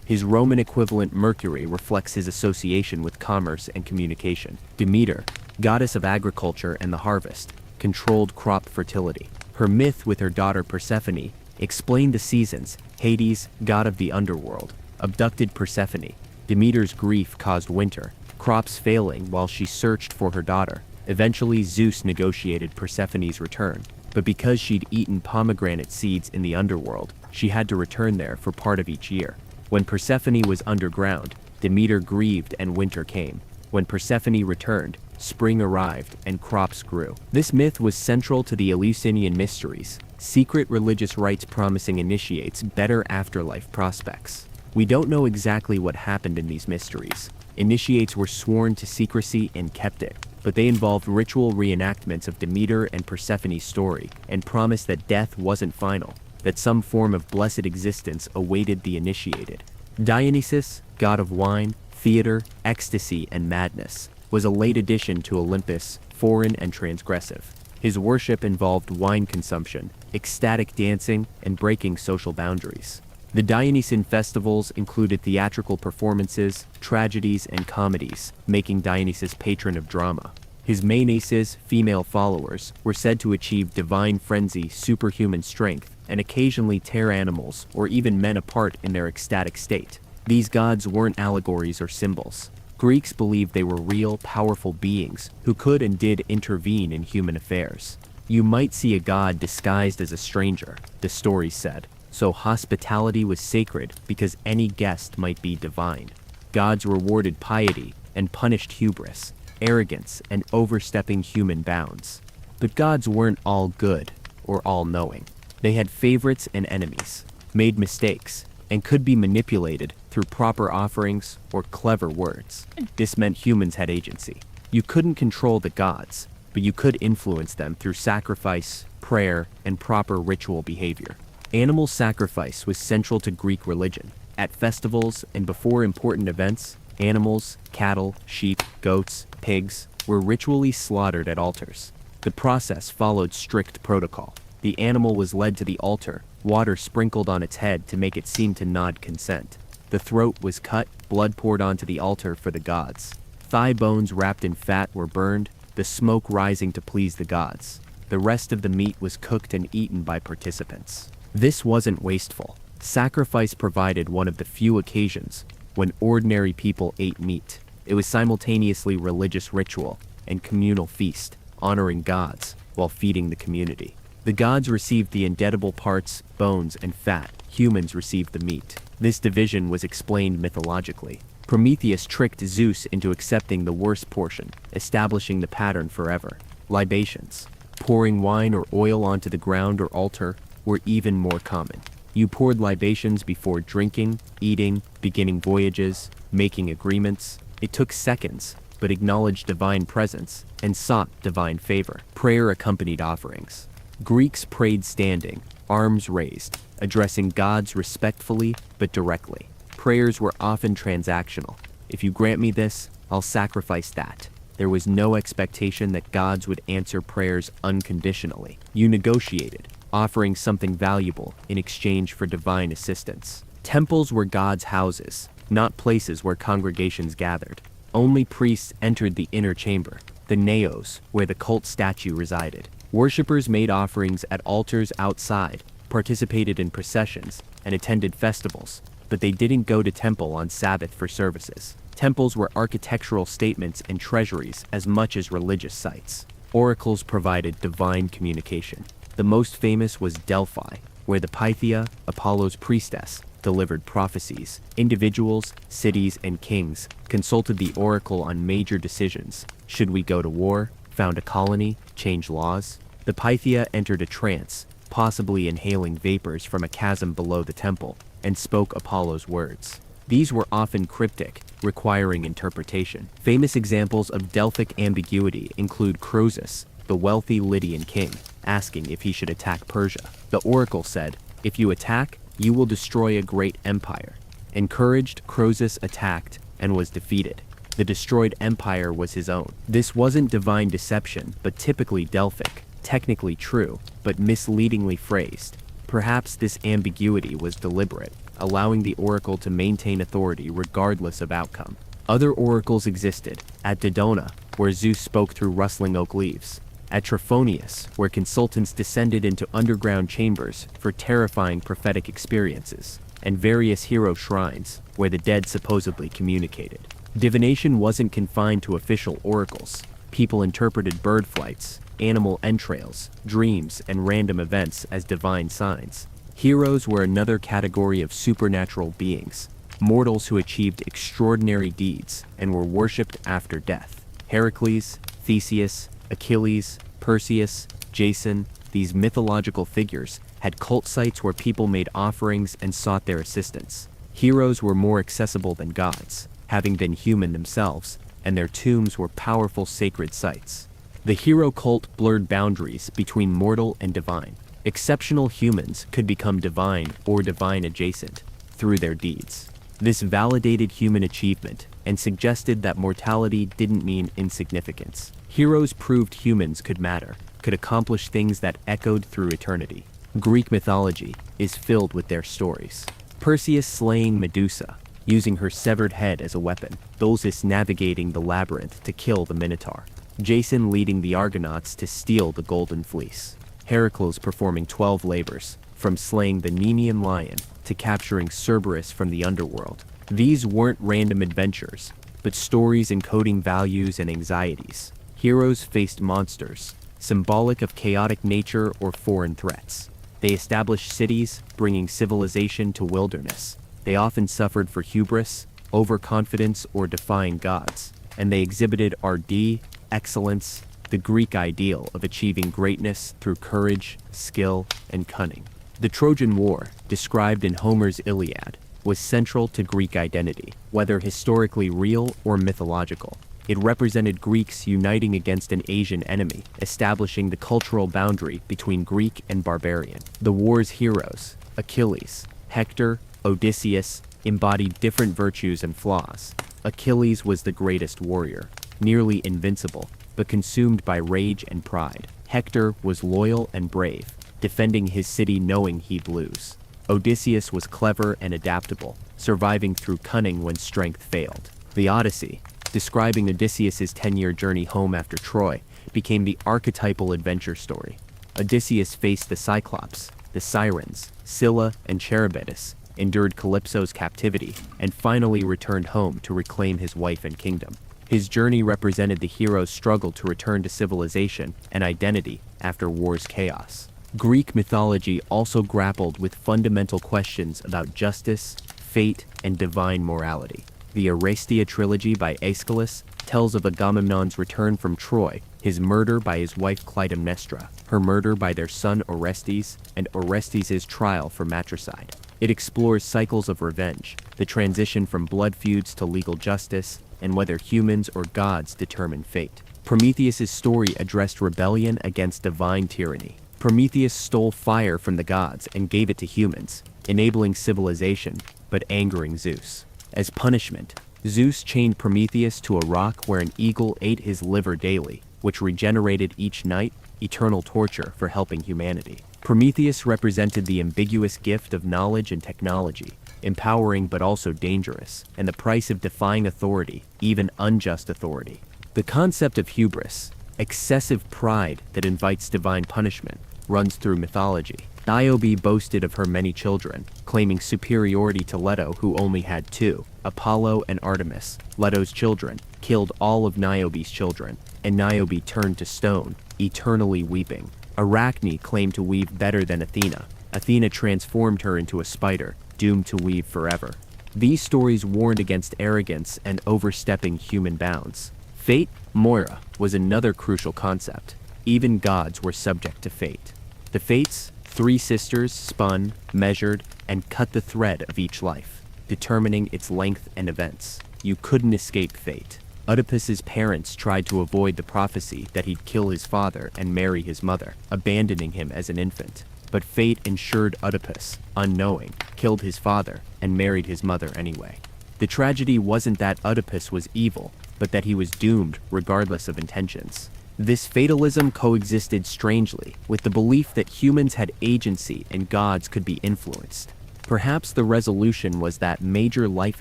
His Roman equivalent Mercury reflects his association with commerce and communication. Demeter, goddess of agriculture and the harvest, controlled crop fertility. Her myth with her daughter Persephone explained the seasons. Hades, god of the underworld, abducted Persephone. Demeter's grief caused winter, crops failing while she searched for her daughter. Eventually, Zeus negotiated Persephone's return, but because she'd eaten pomegranate seeds in the underworld, she had to return there for part of each year. When Persephone was underground, Demeter grieved and winter came. When Persephone returned, spring arrived and crops grew. This myth was central to the Eleusinian mysteries, secret religious rites promising initiates better afterlife prospects. We don't know exactly what happened in these mysteries. Initiates were sworn to secrecy and kept it, but they involved ritual reenactments of Demeter and Persephone's story and promised that death wasn't final, that some form of blessed existence awaited the initiated. Dionysus, god of wine, theater, ecstasy, and madness, was a late addition to Olympus, foreign and transgressive. His worship involved wine consumption, ecstatic dancing, and breaking social boundaries. The Dionysian festivals included theatrical performances, tragedies, and comedies, making Dionysus patron of drama. His Maenaces, female followers, were said to achieve divine frenzy, superhuman strength, and occasionally tear animals or even men apart in their ecstatic state. These gods weren't allegories or symbols. Greeks believed they were real, powerful beings who could and did intervene in human affairs. You might see a god disguised as a stranger, the story said. So hospitality was sacred because any guest might be divine. Gods rewarded piety and punished hubris, arrogance, and overstepping human bounds. But gods weren't all good or all-knowing. They had favorites and enemies, made mistakes, and could be manipulated through proper offerings or clever words. This meant humans had agency. You couldn't control the gods, but you could influence them through sacrifice, prayer, and proper ritual behavior. Animal sacrifice was central to Greek religion. At festivals and before important events, animals, cattle, sheep, goats, pigs, were ritually slaughtered at altars. The process followed strict protocol. The animal was led to the altar, water sprinkled on its head to make it seem to nod consent. The throat was cut, blood poured onto the altar for the gods. Thigh bones wrapped in fat were burned, the smoke rising to please the gods. The rest of the meat was cooked and eaten by participants. This wasn't wasteful. Sacrifice provided one of the few occasions when ordinary people ate meat. It was simultaneously religious ritual and communal feast, honoring gods while feeding the community. The gods received the inedible parts, bones, and fat. Humans received the meat. This division was explained mythologically. Prometheus tricked Zeus into accepting the worst portion, establishing the pattern forever. Libations, pouring wine or oil onto the ground or altar, were even more common. You poured libations before drinking, eating, beginning voyages, making agreements. It took seconds, but acknowledged divine presence and sought divine favor. Prayer accompanied offerings. Greeks prayed standing, arms raised, addressing gods respectfully but directly. Prayers were often transactional. If you grant me this, I'll sacrifice that. There was no expectation that gods would answer prayers unconditionally. You negotiated, offering something valuable in exchange for divine assistance. Temples were gods' houses, not places where congregations gathered. Only priests entered the inner chamber, the naos, where the cult statue resided. Worshippers made offerings at altars outside, participated in processions, and attended festivals, but they didn't go to temple on Sabbath for services. Temples were architectural statements and treasuries as much as religious sites. Oracles provided divine communication. The most famous was Delphi, where the Pythia, Apollo's priestess, delivered prophecies. Individuals, cities, and kings consulted the oracle on major decisions. Should we go to war, found a colony, change laws? The Pythia entered a trance, possibly inhaling vapors from a chasm below the temple, and spoke Apollo's words. These were often cryptic, requiring interpretation. Famous examples of Delphic ambiguity include Croesus, the wealthy Lydian king, asking if he should attack Persia. The oracle said, "If you attack, you will destroy a great empire." Encouraged, Croesus attacked and was defeated. The destroyed empire was his own. This wasn't divine deception, but typically Delphic, technically true, but misleadingly phrased. Perhaps this ambiguity was deliberate, allowing the oracle to maintain authority regardless of outcome. Other oracles existed, at Dodona, where Zeus spoke through rustling oak leaves, at Trophonius, where consultants descended into underground chambers for terrifying prophetic experiences, and various hero shrines, where the dead supposedly communicated. Divination wasn't confined to official oracles. People interpreted bird flights, animal entrails, dreams, and random events as divine signs. Heroes were another category of supernatural beings, mortals who achieved extraordinary deeds and were worshipped after death. Heracles, Theseus, Achilles, Perseus, Jason, these mythological figures had cult sites where people made offerings and sought their assistance. Heroes were more accessible than gods, having been human themselves, and their tombs were powerful sacred sites. The hero cult blurred boundaries between mortal and divine. Exceptional humans could become divine or divine adjacent through their deeds. This validated human achievement and suggested that mortality didn't mean insignificance. Heroes proved humans could matter, could accomplish things that echoed through eternity. Greek mythology is filled with their stories. Perseus slaying Medusa, using her severed head as a weapon. Dulcis navigating the labyrinth to kill the Minotaur. Jason leading the Argonauts to steal the Golden Fleece. Heracles performing 12 labors, from slaying the Nemean lion to capturing Cerberus from the underworld. These weren't random adventures, but stories encoding values and anxieties. Heroes faced monsters, symbolic of chaotic nature or foreign threats. They established cities, bringing civilization to wilderness. They often suffered for hubris, overconfidence, or defying gods, and they exhibited ardii, excellence, the Greek ideal of achieving greatness through courage, skill, and cunning. The Trojan War, described in Homer's Iliad, was central to Greek identity, whether historically real or mythological. It represented Greeks uniting against an Asian enemy, establishing the cultural boundary between Greek and barbarian. The war's heroes, Achilles, Hector, Odysseus, embodied different virtues and flaws. Achilles was the greatest warrior, nearly invincible, but consumed by rage and pride. Hector was loyal and brave, defending his city knowing he'd lose. Odysseus was clever and adaptable, surviving through cunning when strength failed. The Odyssey, describing Odysseus's 10-year journey home after Troy, became the archetypal adventure story. Odysseus faced the Cyclops, the Sirens, Scylla, and Charybdis, endured Calypso's captivity, and finally returned home to reclaim his wife and kingdom. His journey represented the hero's struggle to return to civilization and identity after war's chaos. Greek mythology also grappled with fundamental questions about justice, fate, and divine morality. The Oresteia trilogy by Aeschylus tells of Agamemnon's return from Troy, his murder by his wife Clytemnestra, her murder by their son Orestes, and Orestes' trial for matricide. It explores cycles of revenge, the transition from blood feuds to legal justice, and whether humans or gods determine fate. Prometheus' story addressed rebellion against divine tyranny. Prometheus stole fire from the gods and gave it to humans, enabling civilization, but angering Zeus. As punishment, Zeus chained Prometheus to a rock where an eagle ate his liver daily, which regenerated each night, eternal torture for helping humanity. Prometheus represented the ambiguous gift of knowledge and technology, empowering but also dangerous, and the price of defying authority, even unjust authority. The concept of hubris, excessive pride that invites divine punishment, runs through mythology. Niobe boasted of her many children, claiming superiority to Leto, who only had two, Apollo and Artemis. Leto's children killed all of Niobe's children, and Niobe turned to stone, eternally weeping. Arachne claimed to weave better than Athena. Athena transformed her into a spider, doomed to weave forever. These stories warned against arrogance and overstepping human bounds. Fate, Moira, was another crucial concept. Even gods were subject to fate. The Fates, three sisters, spun, measured, and cut the thread of each life, determining its length and events. You couldn't escape fate. Oedipus's parents tried to avoid the prophecy that he'd kill his father and marry his mother, abandoning him as an infant. But fate ensured Oedipus, unknowing, killed his father and married his mother anyway. The tragedy wasn't that Oedipus was evil, but that he was doomed regardless of intentions. This fatalism coexisted strangely with the belief that humans had agency and gods could be influenced. Perhaps the resolution was that major life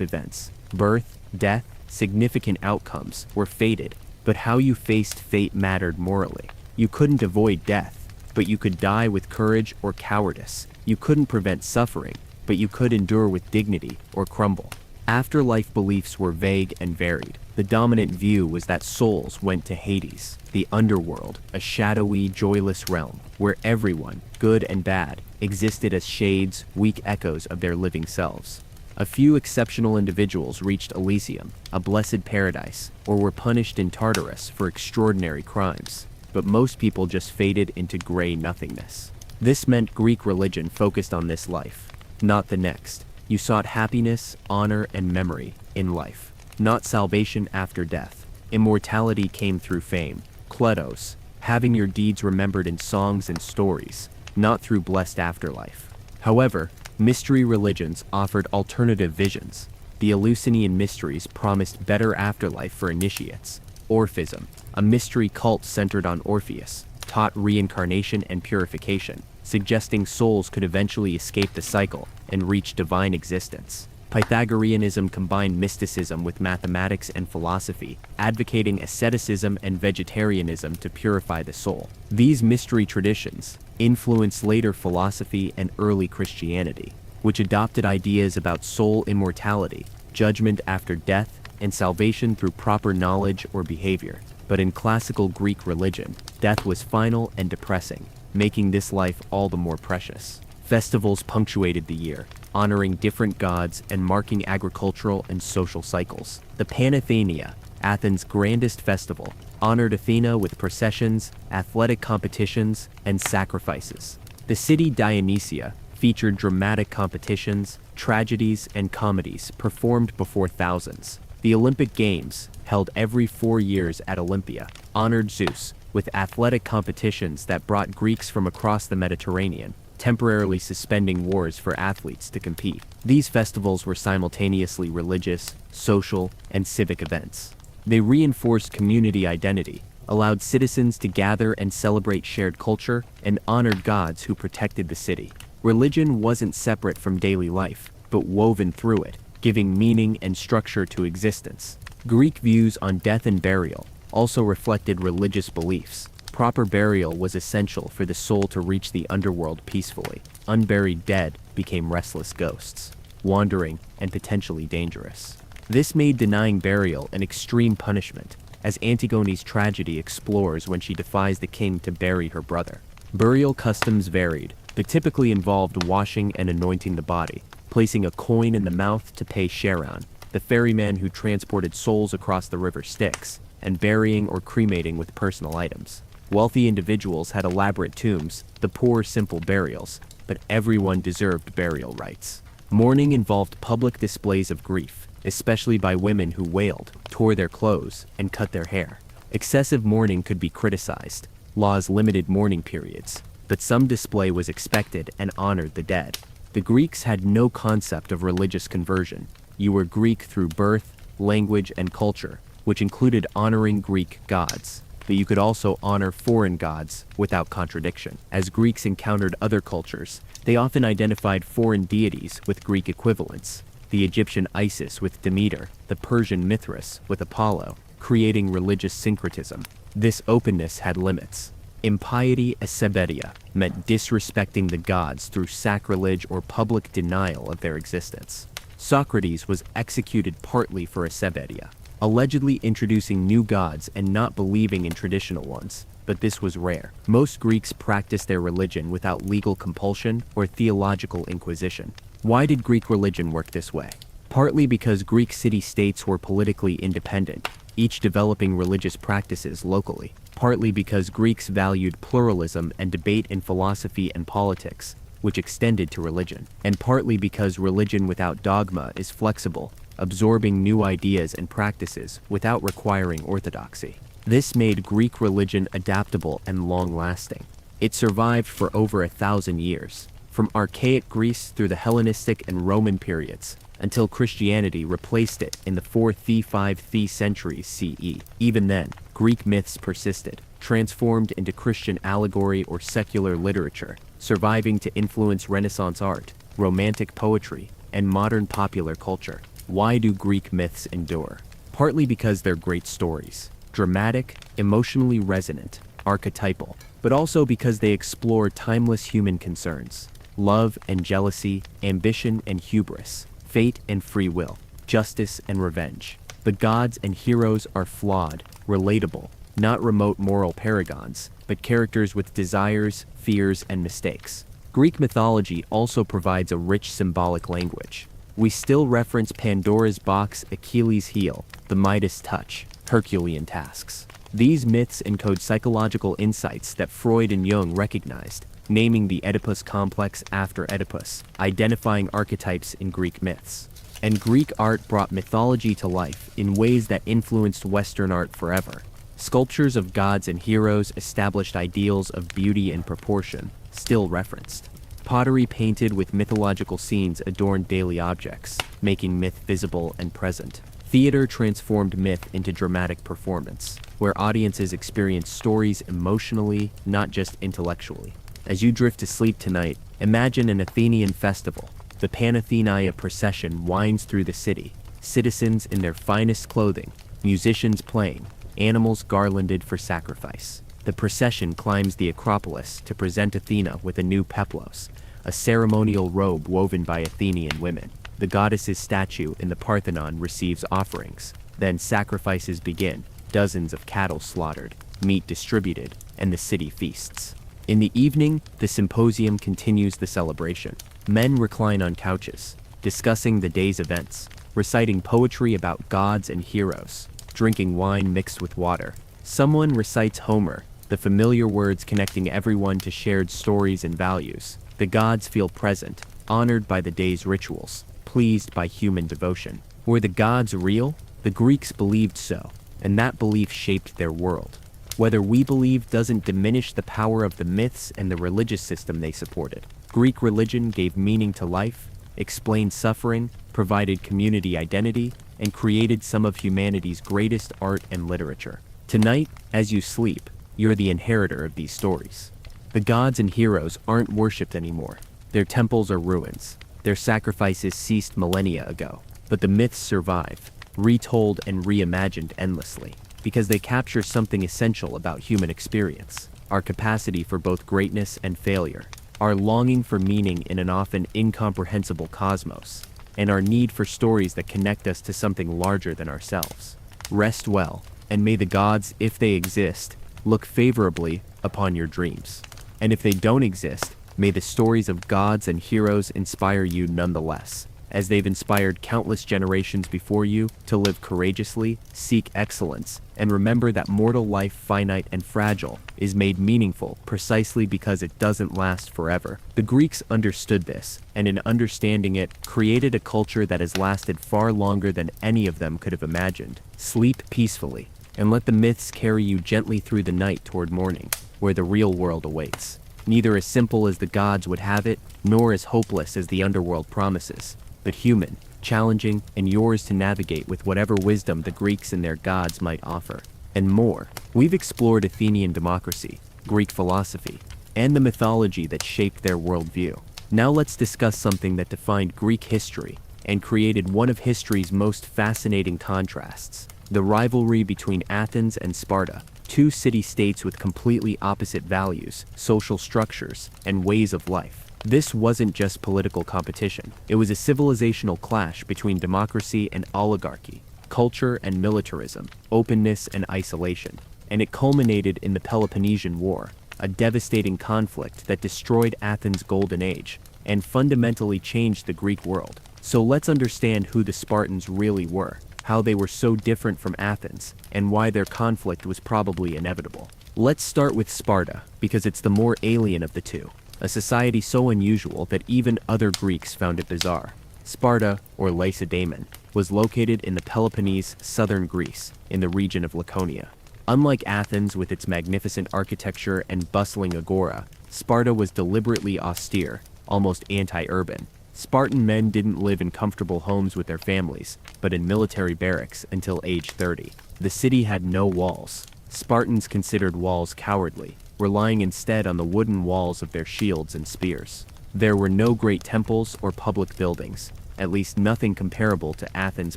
events, birth, death, significant outcomes, were fated, but how you faced fate mattered morally. You couldn't avoid death, but you could die with courage or cowardice. You couldn't prevent suffering, but you could endure with dignity or crumble. Afterlife beliefs were vague and varied. The dominant view was that souls went to Hades, the underworld, a shadowy, joyless realm, where everyone, good and bad, existed as shades, weak echoes of their living selves. A few exceptional individuals reached Elysium, a blessed paradise, or were punished in Tartarus for extraordinary crimes, but most people just faded into gray nothingness. This meant Greek religion focused on this life, not the next. You sought happiness, honor, and memory in life, not salvation after death. Immortality came through fame, kletos, having your deeds remembered in songs and stories, not through blessed afterlife. However, mystery religions offered alternative visions. The Eleusinian mysteries promised better afterlife for initiates. Orphism, a mystery cult centered on Orpheus, taught reincarnation and purification, suggesting souls could eventually escape the cycle and reach divine existence. Pythagoreanism combined mysticism with mathematics and philosophy, advocating asceticism and vegetarianism to purify the soul. These mystery traditions influenced later philosophy and early Christianity, which adopted ideas about soul immortality, judgment after death, and salvation through proper knowledge or behavior. But in classical Greek religion, death was final and depressing, making this life all the more precious. Festivals punctuated the year, honoring different gods and marking agricultural and social cycles. The Panathenaea, Athens' grandest festival, honored Athena with processions, athletic competitions, and sacrifices. The city Dionysia, featured dramatic competitions, tragedies, and comedies performed before thousands. The Olympic Games, held every 4 years at Olympia, honored Zeus with athletic competitions that brought Greeks from across the Mediterranean, temporarily suspending wars for athletes to compete. These festivals were simultaneously religious, social, and civic events. They reinforced community identity, allowed citizens to gather and celebrate shared culture, and honored gods who protected the city. Religion wasn't separate from daily life, but woven through it, giving meaning and structure to existence. Greek views on death and burial also reflected religious beliefs. Proper burial was essential for the soul to reach the underworld peacefully. Unburied dead became restless ghosts, wandering and potentially dangerous. This made denying burial an extreme punishment, as Antigone's tragedy explores when she defies the king to bury her brother. Burial customs varied, but typically involved washing and anointing the body, placing a coin in the mouth to pay Charon, the ferryman who transported souls across the river Styx, and burying or cremating with personal items. Wealthy individuals had elaborate tombs, the poor simple burials, but everyone deserved burial rites. Mourning involved public displays of grief, especially by women who wailed, tore their clothes, and cut their hair. Excessive mourning could be criticized. Laws limited mourning periods, but some display was expected and honored the dead. The Greeks had no concept of religious conversion. You were Greek through birth, language, and culture, which included honoring Greek gods. But you could also honor foreign gods without contradiction. As Greeks encountered other cultures, they often identified foreign deities with Greek equivalents. The Egyptian Isis with Demeter, the Persian Mithras with Apollo, creating religious syncretism. This openness had limits. Impiety asebedia meant disrespecting the gods through sacrilege or public denial of their existence. Socrates was executed partly for asebedia, allegedly introducing new gods and not believing in traditional ones, but this was rare. Most Greeks practiced their religion without legal compulsion or theological inquisition. Why did Greek religion work this way? Partly because Greek city-states were politically independent, each developing religious practices locally. Partly because Greeks valued pluralism and debate in philosophy and politics, which extended to religion. And partly because religion without dogma is flexible, absorbing new ideas and practices without requiring orthodoxy. This made Greek religion adaptable and long-lasting. It survived for over 1,000 years, from archaic Greece through the Hellenistic and Roman periods, until Christianity replaced it in the 4th–5th centuries CE. Even then, Greek myths persisted, transformed into Christian allegory or secular literature, surviving to influence Renaissance art, Romantic poetry, and modern popular culture. Why do Greek myths endure? Partly because they're great stories, dramatic, emotionally resonant, archetypal, but also because they explore timeless human concerns: love and jealousy, ambition and hubris, fate and free will, justice and revenge. The gods and heroes are flawed, relatable, not remote moral paragons, but characters with desires, fears, and mistakes. Greek mythology also provides a rich symbolic language. We still reference Pandora's box, Achilles' heel, the Midas touch, Herculean tasks. These myths encode psychological insights that Freud and Jung recognized, naming the Oedipus complex after Oedipus, identifying archetypes in Greek myths. And Greek art brought mythology to life in ways that influenced Western art forever. Sculptures of gods and heroes established ideals of beauty and proportion, still referenced. Pottery painted with mythological scenes adorned daily objects, making myth visible and present. Theater transformed myth into dramatic performance, where audiences experienced stories emotionally, not just intellectually. As you drift to sleep tonight, imagine an Athenian festival. The Panathenea procession winds through the city, citizens in their finest clothing, musicians playing, animals garlanded for sacrifice. The procession climbs the Acropolis to present Athena with a new peplos, a ceremonial robe woven by Athenian women. The goddess's statue in the Parthenon receives offerings. Then sacrifices begin, dozens of cattle slaughtered, meat distributed, and the city feasts. In the evening, the symposium continues the celebration. Men recline on couches, discussing the day's events, reciting poetry about gods and heroes, drinking wine mixed with water. Someone recites Homer, the familiar words connecting everyone to shared stories and values. The gods feel present, honored by the day's rituals, pleased by human devotion. Were the gods real? The Greeks believed so, and that belief shaped their world. Whether we believe doesn't diminish the power of the myths and the religious system they supported. Greek religion gave meaning to life, explained suffering, provided community identity, and created some of humanity's greatest art and literature. Tonight, as you sleep, you're the inheritor of these stories. The gods and heroes aren't worshipped anymore. Their temples are ruins. Their sacrifices ceased millennia ago. But the myths survive, retold and reimagined endlessly, because they capture something essential about human experience: our capacity for both greatness and failure, our longing for meaning in an often incomprehensible cosmos, and our need for stories that connect us to something larger than ourselves. Rest well, and may the gods, if they exist, look favorably upon your dreams. And if they don't exist, may the stories of gods and heroes inspire you nonetheless, as they've inspired countless generations before you to live courageously, seek excellence, and remember that mortal life, finite and fragile, is made meaningful precisely because it doesn't last forever. The Greeks understood this, and in understanding it, created a culture that has lasted far longer than any of them could have imagined. Sleep peacefully, and let the myths carry you gently through the night toward morning, where the real world awaits. Neither as simple as the gods would have it, nor as hopeless as the underworld promises, but human, challenging, and yours to navigate with whatever wisdom the Greeks and their gods might offer. And more. We've explored Athenian democracy, Greek philosophy, and the mythology that shaped their worldview. Now let's discuss something that defined Greek history and created one of history's most fascinating contrasts: the rivalry between Athens and Sparta, two city-states with completely opposite values, social structures, and ways of life. This wasn't just political competition. It was a civilizational clash between democracy and oligarchy, culture and militarism, openness and isolation. And it culminated in the Peloponnesian War, a devastating conflict that destroyed Athens' golden age and fundamentally changed the Greek world. So let's understand who the Spartans really were, how they were so different from Athens, and why their conflict was probably inevitable. Let's start with Sparta, because it's the more alien of the two. A society so unusual that even other Greeks found it bizarre. Sparta, or Lacedaemon, was located in the Peloponnese, southern Greece, in the region of Laconia. Unlike Athens with its magnificent architecture and bustling agora, Sparta was deliberately austere, almost anti-urban. Spartan men didn't live in comfortable homes with their families, but in military barracks until age 30. The city had no walls. Spartans considered walls cowardly, relying instead on the wooden walls of their shields and spears. There were no great temples or public buildings, at least nothing comparable to Athens'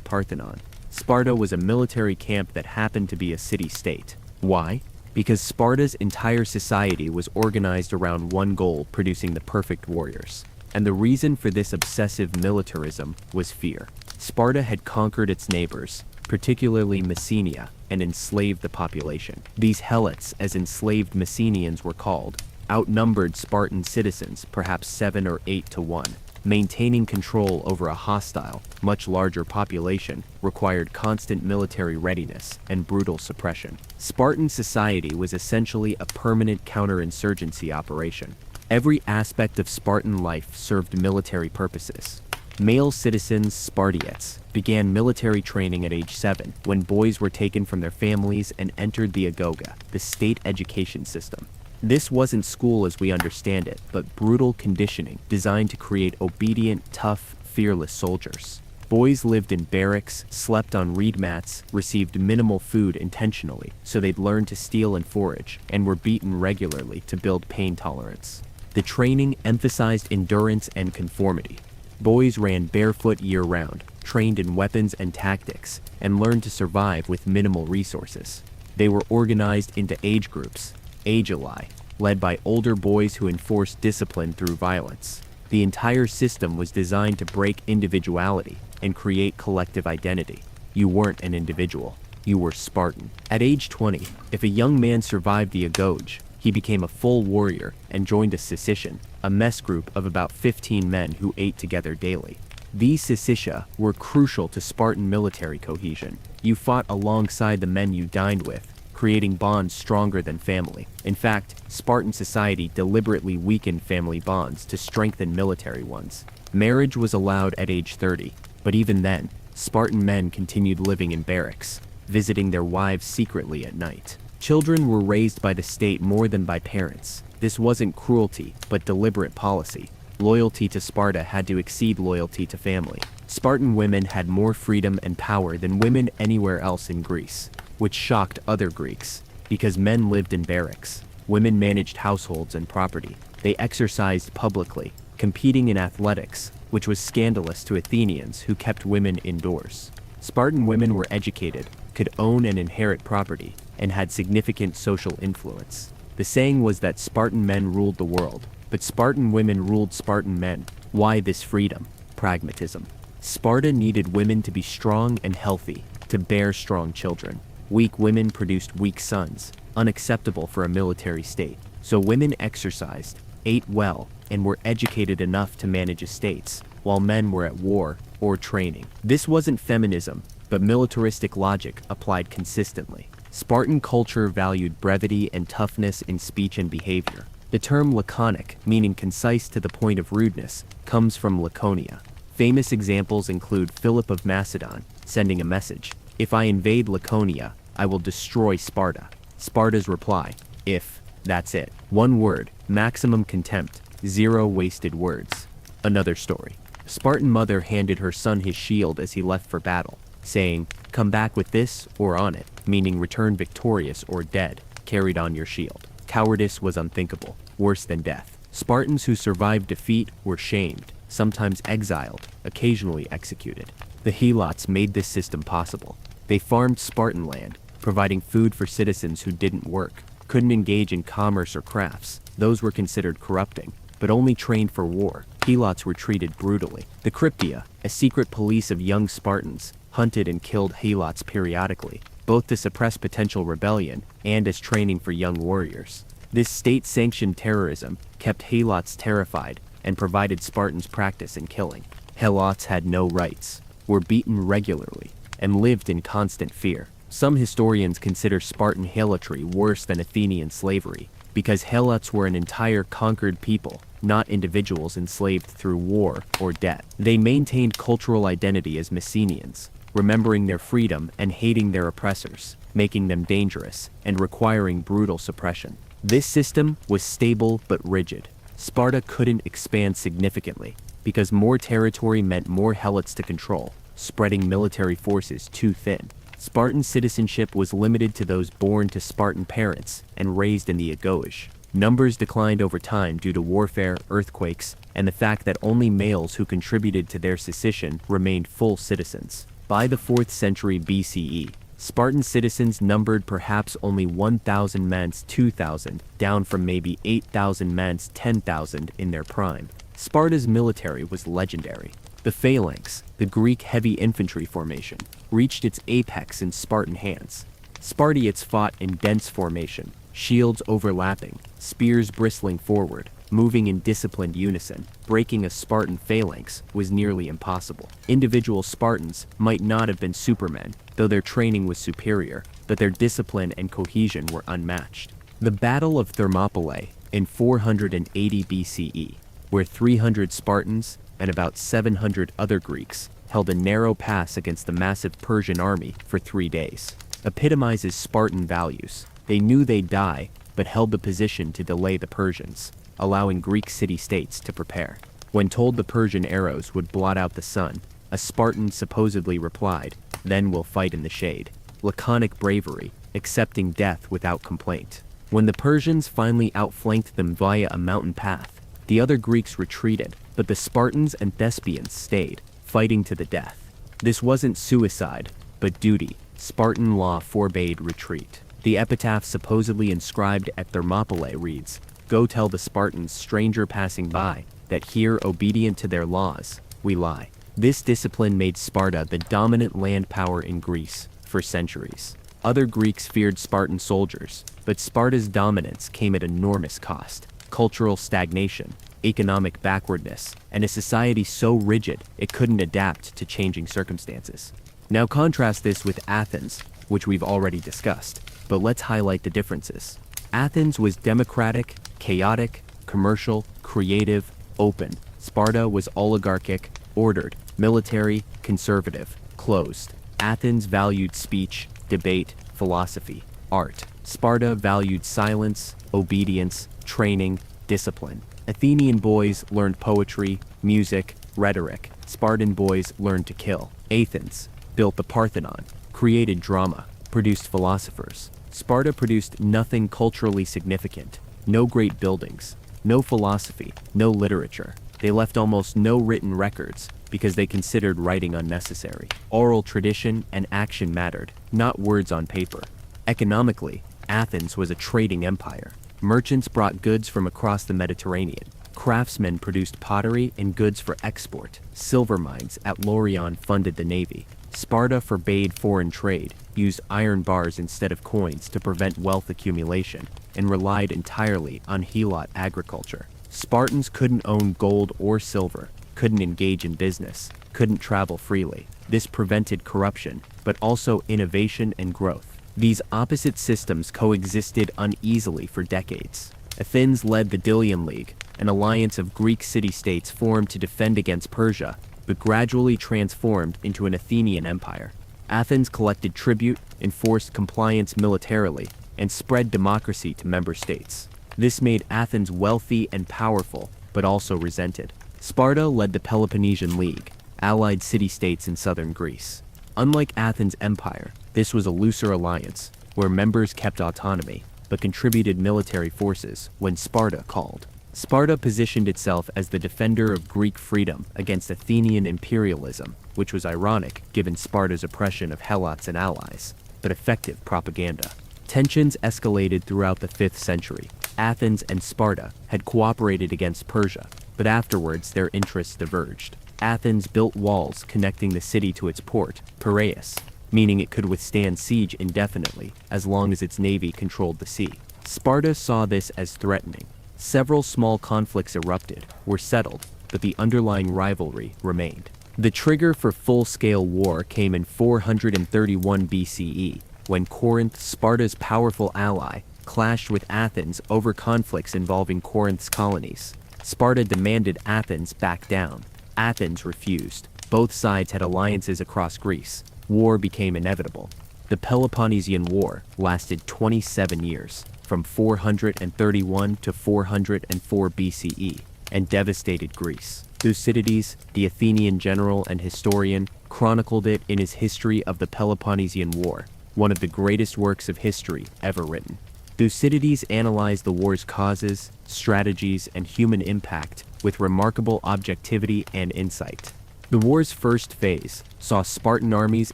Parthenon. Sparta was a military camp that happened to be a city-state. Why? Because Sparta's entire society was organized around one goal: producing the perfect warriors. And the reason for this obsessive militarism was fear. Sparta had conquered its neighbors, particularly Messenia, and enslaved the population. These helots, as enslaved Messenians were called, outnumbered Spartan citizens perhaps 7 or 8 to 1. Maintaining control over a hostile, much larger population required constant military readiness and brutal suppression. Spartan society was essentially a permanent counterinsurgency operation. Every aspect of Spartan life served military purposes. Male citizens, Spartiates, began military training at age 7, when boys were taken from their families and entered the agoga, the state education system. This wasn't school as we understand it, but brutal conditioning designed to create obedient, tough, fearless soldiers. Boys lived in barracks, slept on reed mats, received minimal food intentionally, so they'd learn to steal and forage, and were beaten regularly to build pain tolerance. The training emphasized endurance and conformity. Boys ran barefoot year-round, trained in weapons and tactics, and learned to survive with minimal resources. They were organized into age groups, agili, led by older boys who enforced discipline through violence. The entire system was designed to break individuality and create collective identity. You weren't an individual. You were Spartan. At age 20, if a young man survived the agoge, he became a full warrior and joined a syssitia, a mess group of about 15 men who ate together daily. These syssitia were crucial to Spartan military cohesion. You fought alongside the men you dined with, creating bonds stronger than family. In fact, Spartan society deliberately weakened family bonds to strengthen military ones. Marriage was allowed at age 30, but even then, Spartan men continued living in barracks, visiting their wives secretly at night. Children were raised by the state more than by parents. This wasn't cruelty, but deliberate policy. Loyalty to Sparta had to exceed loyalty to family. Spartan women had more freedom and power than women anywhere else in Greece, which shocked other Greeks, because men lived in barracks. Women managed households and property. They exercised publicly, competing in athletics, which was scandalous to Athenians who kept women indoors. Spartan women were educated, could own and inherit property, and had significant social influence. The saying was that Spartan men ruled the world, but Spartan women ruled Spartan men. Why this freedom? Pragmatism. Sparta needed women to be strong and healthy, to bear strong children. Weak women produced weak sons, unacceptable for a military state. So women exercised, ate well, and were educated enough to manage estates, while men were at war or training. This wasn't feminism, but militaristic logic applied consistently. Spartan culture valued brevity and toughness in speech and behavior. The term laconic, meaning concise to the point of rudeness, comes from Laconia. Famous examples include Philip of Macedon sending a message, "If I invade Laconia, I will destroy Sparta." Sparta's reply, "If, that's it. One word, maximum contempt, 0 wasted words." Another story. A Spartan mother handed her son his shield as he left for battle, saying, "Come back with this or on it," meaning return victorious or dead, carried on your shield. Cowardice was unthinkable, worse than death. Spartans who survived defeat were shamed, sometimes exiled, occasionally executed. The Helots made this system possible. They farmed Spartan land, providing food for citizens who didn't work, couldn't engage in commerce or crafts. Those were considered corrupting, but only trained for war. Helots were treated brutally. The Cryptia, a secret police of young Spartans, hunted and killed Helots periodically, both to suppress potential rebellion and as training for young warriors. This state-sanctioned terrorism kept Helots terrified and provided Spartans practice in killing. Helots had no rights, were beaten regularly, and lived in constant fear. Some historians consider Spartan helotry worse than Athenian slavery, because Helots were an entire conquered people, not individuals enslaved through war or debt. They maintained cultural identity as Messenians, remembering their freedom and hating their oppressors, making them dangerous and requiring brutal suppression. This system was stable but rigid. Sparta couldn't expand significantly, because more territory meant more helots to control, spreading military forces too thin. Spartan citizenship was limited to those born to Spartan parents and raised in the Agoge. Numbers declined over time due to warfare, earthquakes, and the fact that only males who contributed to their succession remained full citizens. By the 4th century BCE, Spartan citizens numbered perhaps only 1,000 men's 2,000, down from maybe 8,000 men's 10,000 in their prime. Sparta's military was legendary. The phalanx, the Greek heavy infantry formation, reached its apex in Spartan hands. Spartiates fought in dense formation, shields overlapping, spears bristling forward, moving in disciplined unison. Breaking a Spartan phalanx was nearly impossible. Individual Spartans might not have been supermen, though their training was superior, but their discipline and cohesion were unmatched. The Battle of Thermopylae in 480 BCE, where 300 Spartans and about 700 other Greeks held a narrow pass against the massive Persian army for 3 days, epitomizes Spartan values. They knew they'd die, but held the position to delay the Persians, allowing Greek city-states to prepare. When told the Persian arrows would blot out the sun, a Spartan supposedly replied, "Then we'll fight in the shade." Laconic bravery, accepting death without complaint. When the Persians finally outflanked them via a mountain path, the other Greeks retreated, but the Spartans and Thespians stayed, fighting to the death. This wasn't suicide, but duty. Spartan law forbade retreat. The epitaph supposedly inscribed at Thermopylae reads, "Go tell the Spartans, stranger passing by, that here, obedient to their laws, we lie." This discipline made Sparta the dominant land power in Greece for centuries. Other Greeks feared Spartan soldiers, but Sparta's dominance came at enormous cost. Cultural stagnation, economic backwardness, and a society so rigid it couldn't adapt to changing circumstances. Now contrast this with Athens, which we've already discussed, but let's highlight the differences. Athens was democratic, chaotic, commercial, creative, open. Sparta was oligarchic, ordered, military, conservative, closed. Athens valued speech, debate, philosophy, art. Sparta valued silence, obedience, training, discipline. Athenian boys learned poetry, music, rhetoric. Spartan boys learned to kill. Athens built the Parthenon, created drama, produced philosophers. Sparta produced nothing culturally significant. No great buildings, no philosophy, no literature. They left almost no written records because they considered writing unnecessary. Oral tradition and action mattered, not words on paper. Economically, Athens was a trading empire. Merchants brought goods from across the Mediterranean. Craftsmen produced pottery and goods for export. Silver mines at Laurion funded the navy. Sparta forbade foreign trade, used iron bars instead of coins to prevent wealth accumulation, and relied entirely on helot agriculture. Spartans couldn't own gold or silver, couldn't engage in business, couldn't travel freely. This prevented corruption, but also innovation and growth. These opposite systems coexisted uneasily for decades. Athens led the Delian League, an alliance of Greek city-states formed to defend against Persia, but gradually transformed into an Athenian empire. Athens collected tribute, enforced compliance militarily, and spread democracy to member states. This made Athens wealthy and powerful, but also resented. Sparta led the Peloponnesian League, allied city-states in southern Greece. Unlike Athens' empire, this was a looser alliance, where members kept autonomy, but contributed military forces when Sparta called. Sparta positioned itself as the defender of Greek freedom against Athenian imperialism, which was ironic given Sparta's oppression of Helots and allies, but effective propaganda. Tensions escalated throughout the 5th century. Athens and Sparta had cooperated against Persia, but afterwards their interests diverged. Athens built walls connecting the city to its port, Piraeus, meaning it could withstand siege indefinitely as long as its navy controlled the sea. Sparta saw this as threatening. Several small conflicts erupted, were settled, but the underlying rivalry remained. The trigger for full-scale war came in 431 BCE, when Corinth, Sparta's powerful ally, clashed with Athens over conflicts involving Corinth's colonies. Sparta demanded Athens back down. Athens refused. Both sides had alliances across Greece. War became inevitable. The Peloponnesian War lasted 27 years, from 431 to 404 BCE, and devastated Greece. Thucydides, the Athenian general and historian, chronicled it in his History of the Peloponnesian War, one of the greatest works of history ever written. Thucydides analyzed the war's causes, strategies, and human impact with remarkable objectivity and insight. The war's first phase saw Spartan armies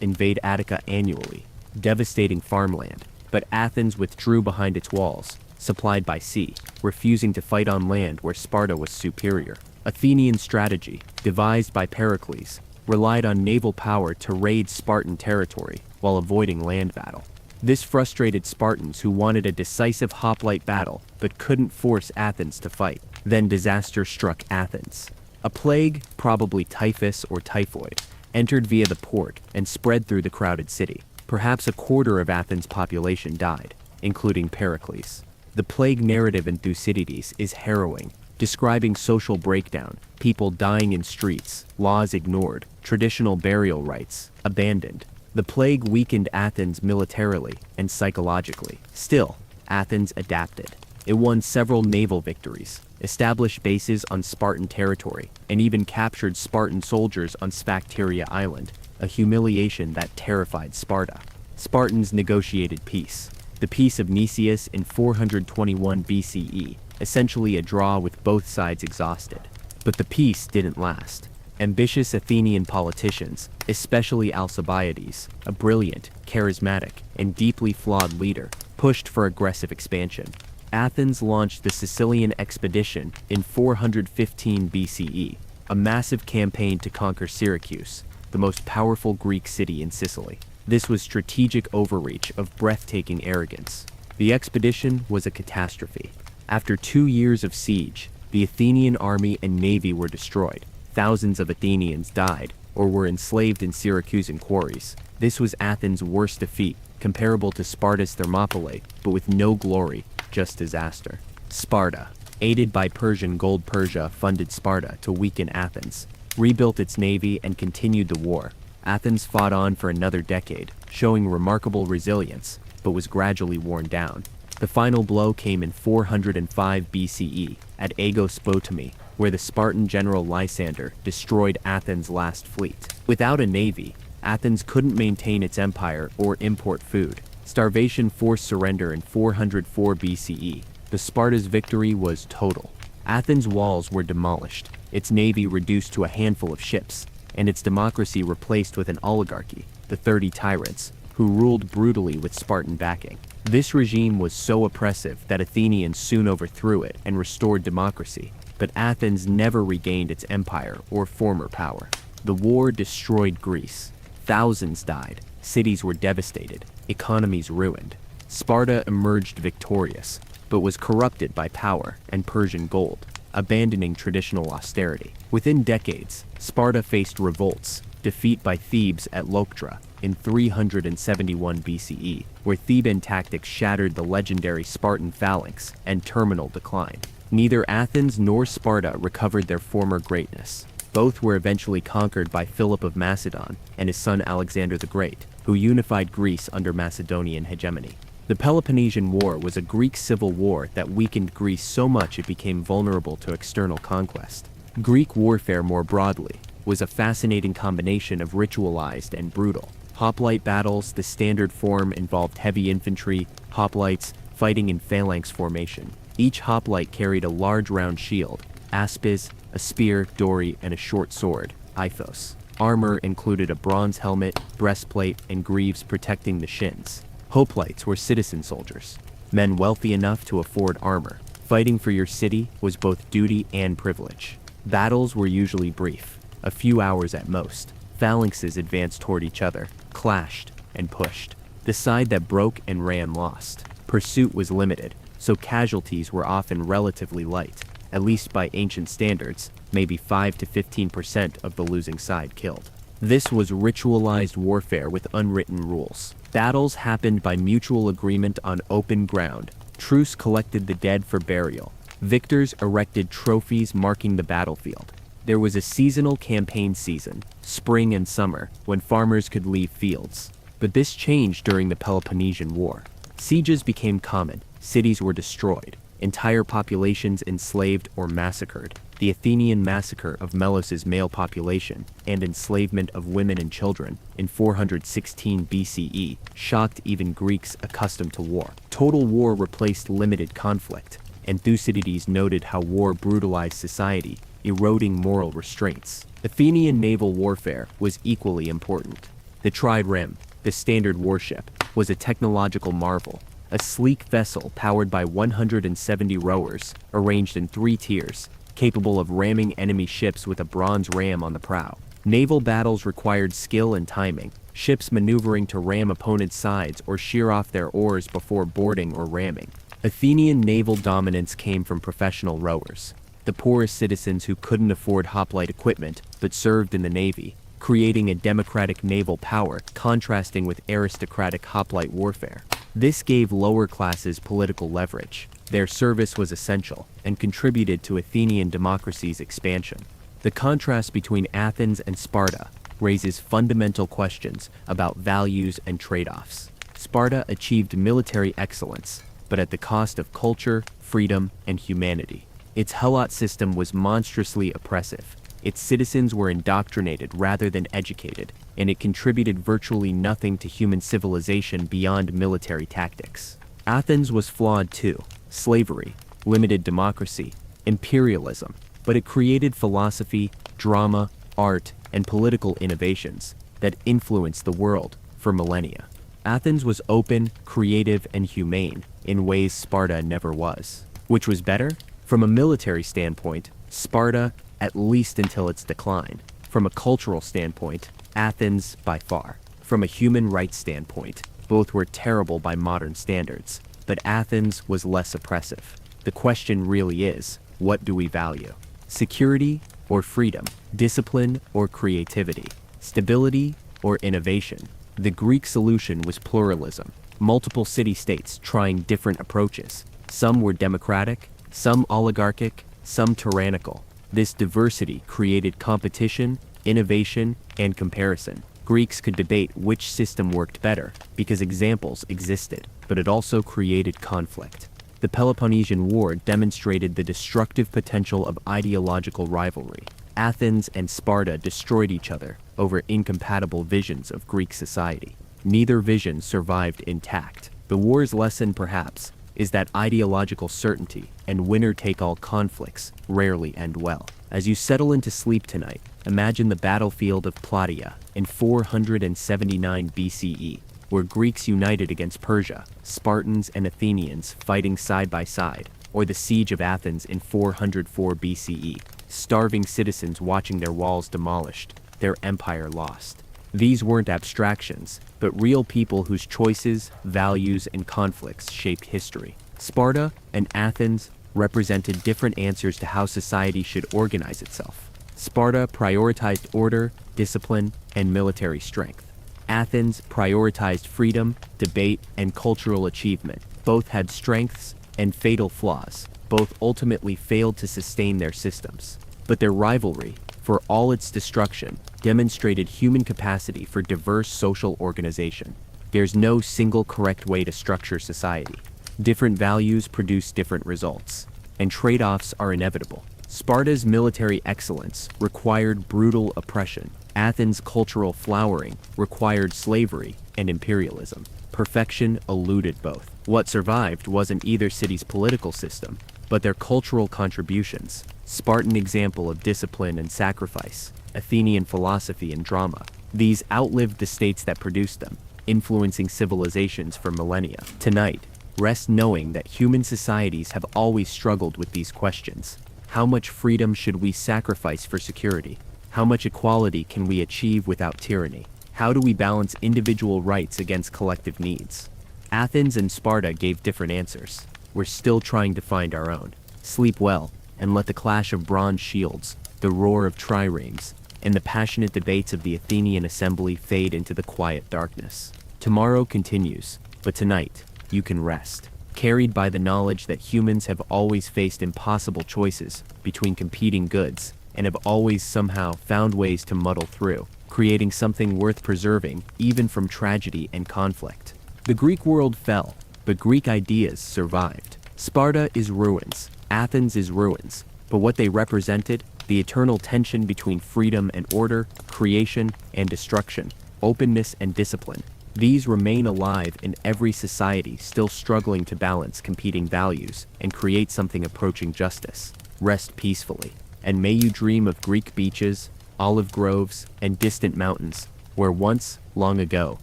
invade Attica annually, devastating farmland, but Athens withdrew behind its walls, supplied by sea, refusing to fight on land where Sparta was superior. Athenian strategy, devised by Pericles, relied on naval power to raid Spartan territory while avoiding land battle. This frustrated Spartans who wanted a decisive hoplite battle but couldn't force Athens to fight. Then disaster struck Athens. A plague, probably typhus or typhoid, entered via the port and spread through the crowded city. Perhaps a quarter of Athens' population died, including Pericles. The plague narrative in Thucydides is harrowing, describing social breakdown, people dying in streets, laws ignored, traditional burial rites abandoned. The plague weakened Athens militarily and psychologically. Still, Athens adapted. It won several naval victories, established bases on Spartan territory, and even captured Spartan soldiers on Sphacteria Island, a humiliation that terrified Sparta. Spartans negotiated peace. The Peace of Nicias in 421 BCE, essentially a draw with both sides exhausted. But the peace didn't last. Ambitious Athenian politicians, especially Alcibiades, a brilliant, charismatic, and deeply flawed leader, pushed for aggressive expansion. Athens launched the Sicilian expedition in 415 BCE, a massive campaign to conquer Syracuse, the most powerful Greek city in Sicily. This was strategic overreach of breathtaking arrogance. The expedition was a catastrophe. After 2 years of siege, the Athenian army and navy were destroyed. Thousands of Athenians died or were enslaved in Syracusan quarries. This was Athens' worst defeat, comparable to Sparta's Thermopylae, but with no glory, just disaster. Sparta, aided by Persian gold, Persia funded Sparta to weaken Athens, rebuilt its navy, and continued the war. Athens fought on for another decade, showing remarkable resilience, but was gradually worn down. The final blow came in 405 BCE at Aegospotami, where the Spartan general Lysander destroyed Athens' last fleet. Without a navy, Athens couldn't maintain its empire or import food. Starvation forced surrender in 404 BCE. The Sparta's victory was total. Athens' walls were demolished, its navy reduced to a handful of ships, and its democracy replaced with an oligarchy, the 30 tyrants, who ruled brutally with Spartan backing. This regime was so oppressive that Athenians soon overthrew it and restored democracy, but Athens never regained its empire or former power. The war destroyed Greece. Thousands died, cities were devastated, economies ruined. Sparta emerged victorious, but was corrupted by power and Persian gold, abandoning traditional austerity. Within decades, Sparta faced revolts, defeat by Thebes at Leuctra in 371 BCE, where Theban tactics shattered the legendary Spartan phalanx and terminal decline. Neither Athens nor Sparta recovered their former greatness. Both were eventually conquered by Philip of Macedon and his son Alexander the Great, who unified Greece under Macedonian hegemony. The Peloponnesian War was a Greek civil war that weakened Greece so much it became vulnerable to external conquest. Greek warfare more broadly was a fascinating combination of ritualized and brutal. Hoplite battles, the standard form, involved heavy infantry, hoplites, fighting in phalanx formation. Each hoplite carried a large round shield, aspis, a spear, dory, and a short sword, ithos. Armor included a bronze helmet, breastplate, and greaves protecting the shins. Hoplites were citizen soldiers, men wealthy enough to afford armor. Fighting for your city was both duty and privilege. Battles were usually brief, a few hours at most. Phalanxes advanced toward each other, clashed, and pushed. The side that broke and ran lost. Pursuit was limited, so casualties were often relatively light, at least by ancient standards, maybe 5 to 15% of the losing side killed. This was ritualized warfare with unwritten rules. Battles happened by mutual agreement on open ground. Truce collected the dead for burial. Victors erected trophies marking the battlefield. There was a seasonal campaign season, spring and summer, when farmers could leave fields. But this changed during the Peloponnesian War. Sieges became common, cities were destroyed, entire populations enslaved or massacred. The Athenian massacre of Melos's male population and enslavement of women and children in 416 BCE shocked even Greeks accustomed to war. Total war replaced limited conflict, and Thucydides noted how war brutalized society, eroding moral restraints. Athenian naval warfare was equally important. The trireme, the standard warship, was a technological marvel. A sleek vessel powered by 170 rowers, arranged in 3 tiers, capable of ramming enemy ships with a bronze ram on the prow. Naval battles required skill and timing, ships maneuvering to ram opponents' sides or shear off their oars before boarding or ramming. Athenian naval dominance came from professional rowers, the poorest citizens who couldn't afford hoplite equipment but served in the navy, creating a democratic naval power contrasting with aristocratic hoplite warfare. This gave lower classes political leverage. Their service was essential and contributed to Athenian democracy's expansion. The contrast between Athens and Sparta raises fundamental questions about values and trade-offs. Sparta achieved military excellence, but at the cost of culture, freedom, and humanity. Its helot system was monstrously oppressive. Its citizens were indoctrinated rather than educated, and it contributed virtually nothing to human civilization beyond military tactics. Athens was flawed too. Slavery, limited democracy, imperialism, but it created philosophy, drama, art, and political innovations that influenced the world for millennia. Athens was open, creative, and humane in ways Sparta never was. Which was better? From a military standpoint, Sparta, at least until its decline. From a cultural standpoint, Athens by far. From a human rights standpoint, both were terrible by modern standards, but Athens was less oppressive. The question really is, what do we value? Security, or freedom, discipline or creativity, stability or innovation. The Greek solution was pluralism, multiple city-states trying different approaches. Some were democratic, some oligarchic, some tyrannical. This diversity created competition, innovation, and comparison. Greeks could debate which system worked better because examples existed, but it also created conflict. The Peloponnesian War demonstrated the destructive potential of ideological rivalry. Athens and Sparta destroyed each other over incompatible visions of Greek society. Neither vision survived intact. The war's lesson, perhaps, is that ideological certainty and winner-take-all conflicts rarely end well. As you settle into sleep tonight, imagine the battlefield of Plataea in 479 BCE, where Greeks united against Persia, Spartans and Athenians fighting side by side, or the siege of Athens in 404 BCE, starving citizens watching their walls demolished, their empire lost. These weren't abstractions, but real people whose choices, values, and conflicts shaped history. Sparta and Athens represented different answers to how society should organize itself. Sparta prioritized order, discipline, and military strength. Athens prioritized freedom, debate, and cultural achievement. Both had strengths and fatal flaws. Both ultimately failed to sustain their systems. But their rivalry, for all its destruction, demonstrated human capacity for diverse social organization. There's no single correct way to structure society. Different values produce different results, and trade-offs are inevitable. Sparta's military excellence required brutal oppression. Athens' cultural flowering required slavery and imperialism. Perfection eluded both. What survived wasn't either city's political system, but their cultural contributions. Spartan example of discipline and sacrifice, Athenian philosophy and drama. These outlived the states that produced them, influencing civilizations for millennia. Tonight, rest knowing that human societies have always struggled with these questions. How much freedom should we sacrifice for security? How much equality can we achieve without tyranny? How do we balance individual rights against collective needs? Athens and Sparta gave different answers. We're still trying to find our own. Sleep well, and let the clash of bronze shields, the roar of triremes, and the passionate debates of the Athenian assembly fade into the quiet darkness. Tomorrow continues, but tonight, you can rest, carried by the knowledge that humans have always faced impossible choices between competing goods, and have always somehow found ways to muddle through, creating something worth preserving even from tragedy and conflict. The Greek world fell, but Greek ideas survived. Sparta is ruins, Athens is ruins, but what they represented, the eternal tension between freedom and order, creation and destruction, openness and discipline, these remain alive in every society still struggling to balance competing values and create something approaching justice. Rest peacefully, and may you dream of Greek beaches, olive groves, and distant mountains, where once, long ago,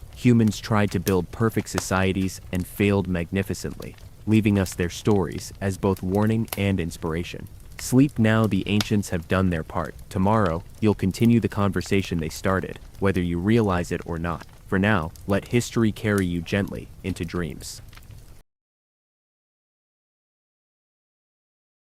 humans tried to build perfect societies and failed magnificently, leaving us their stories as both warning and inspiration. Sleep now, the ancients have done their part. Tomorrow, you'll continue the conversation they started, whether you realize it or not. For now, let history carry you gently into dreams.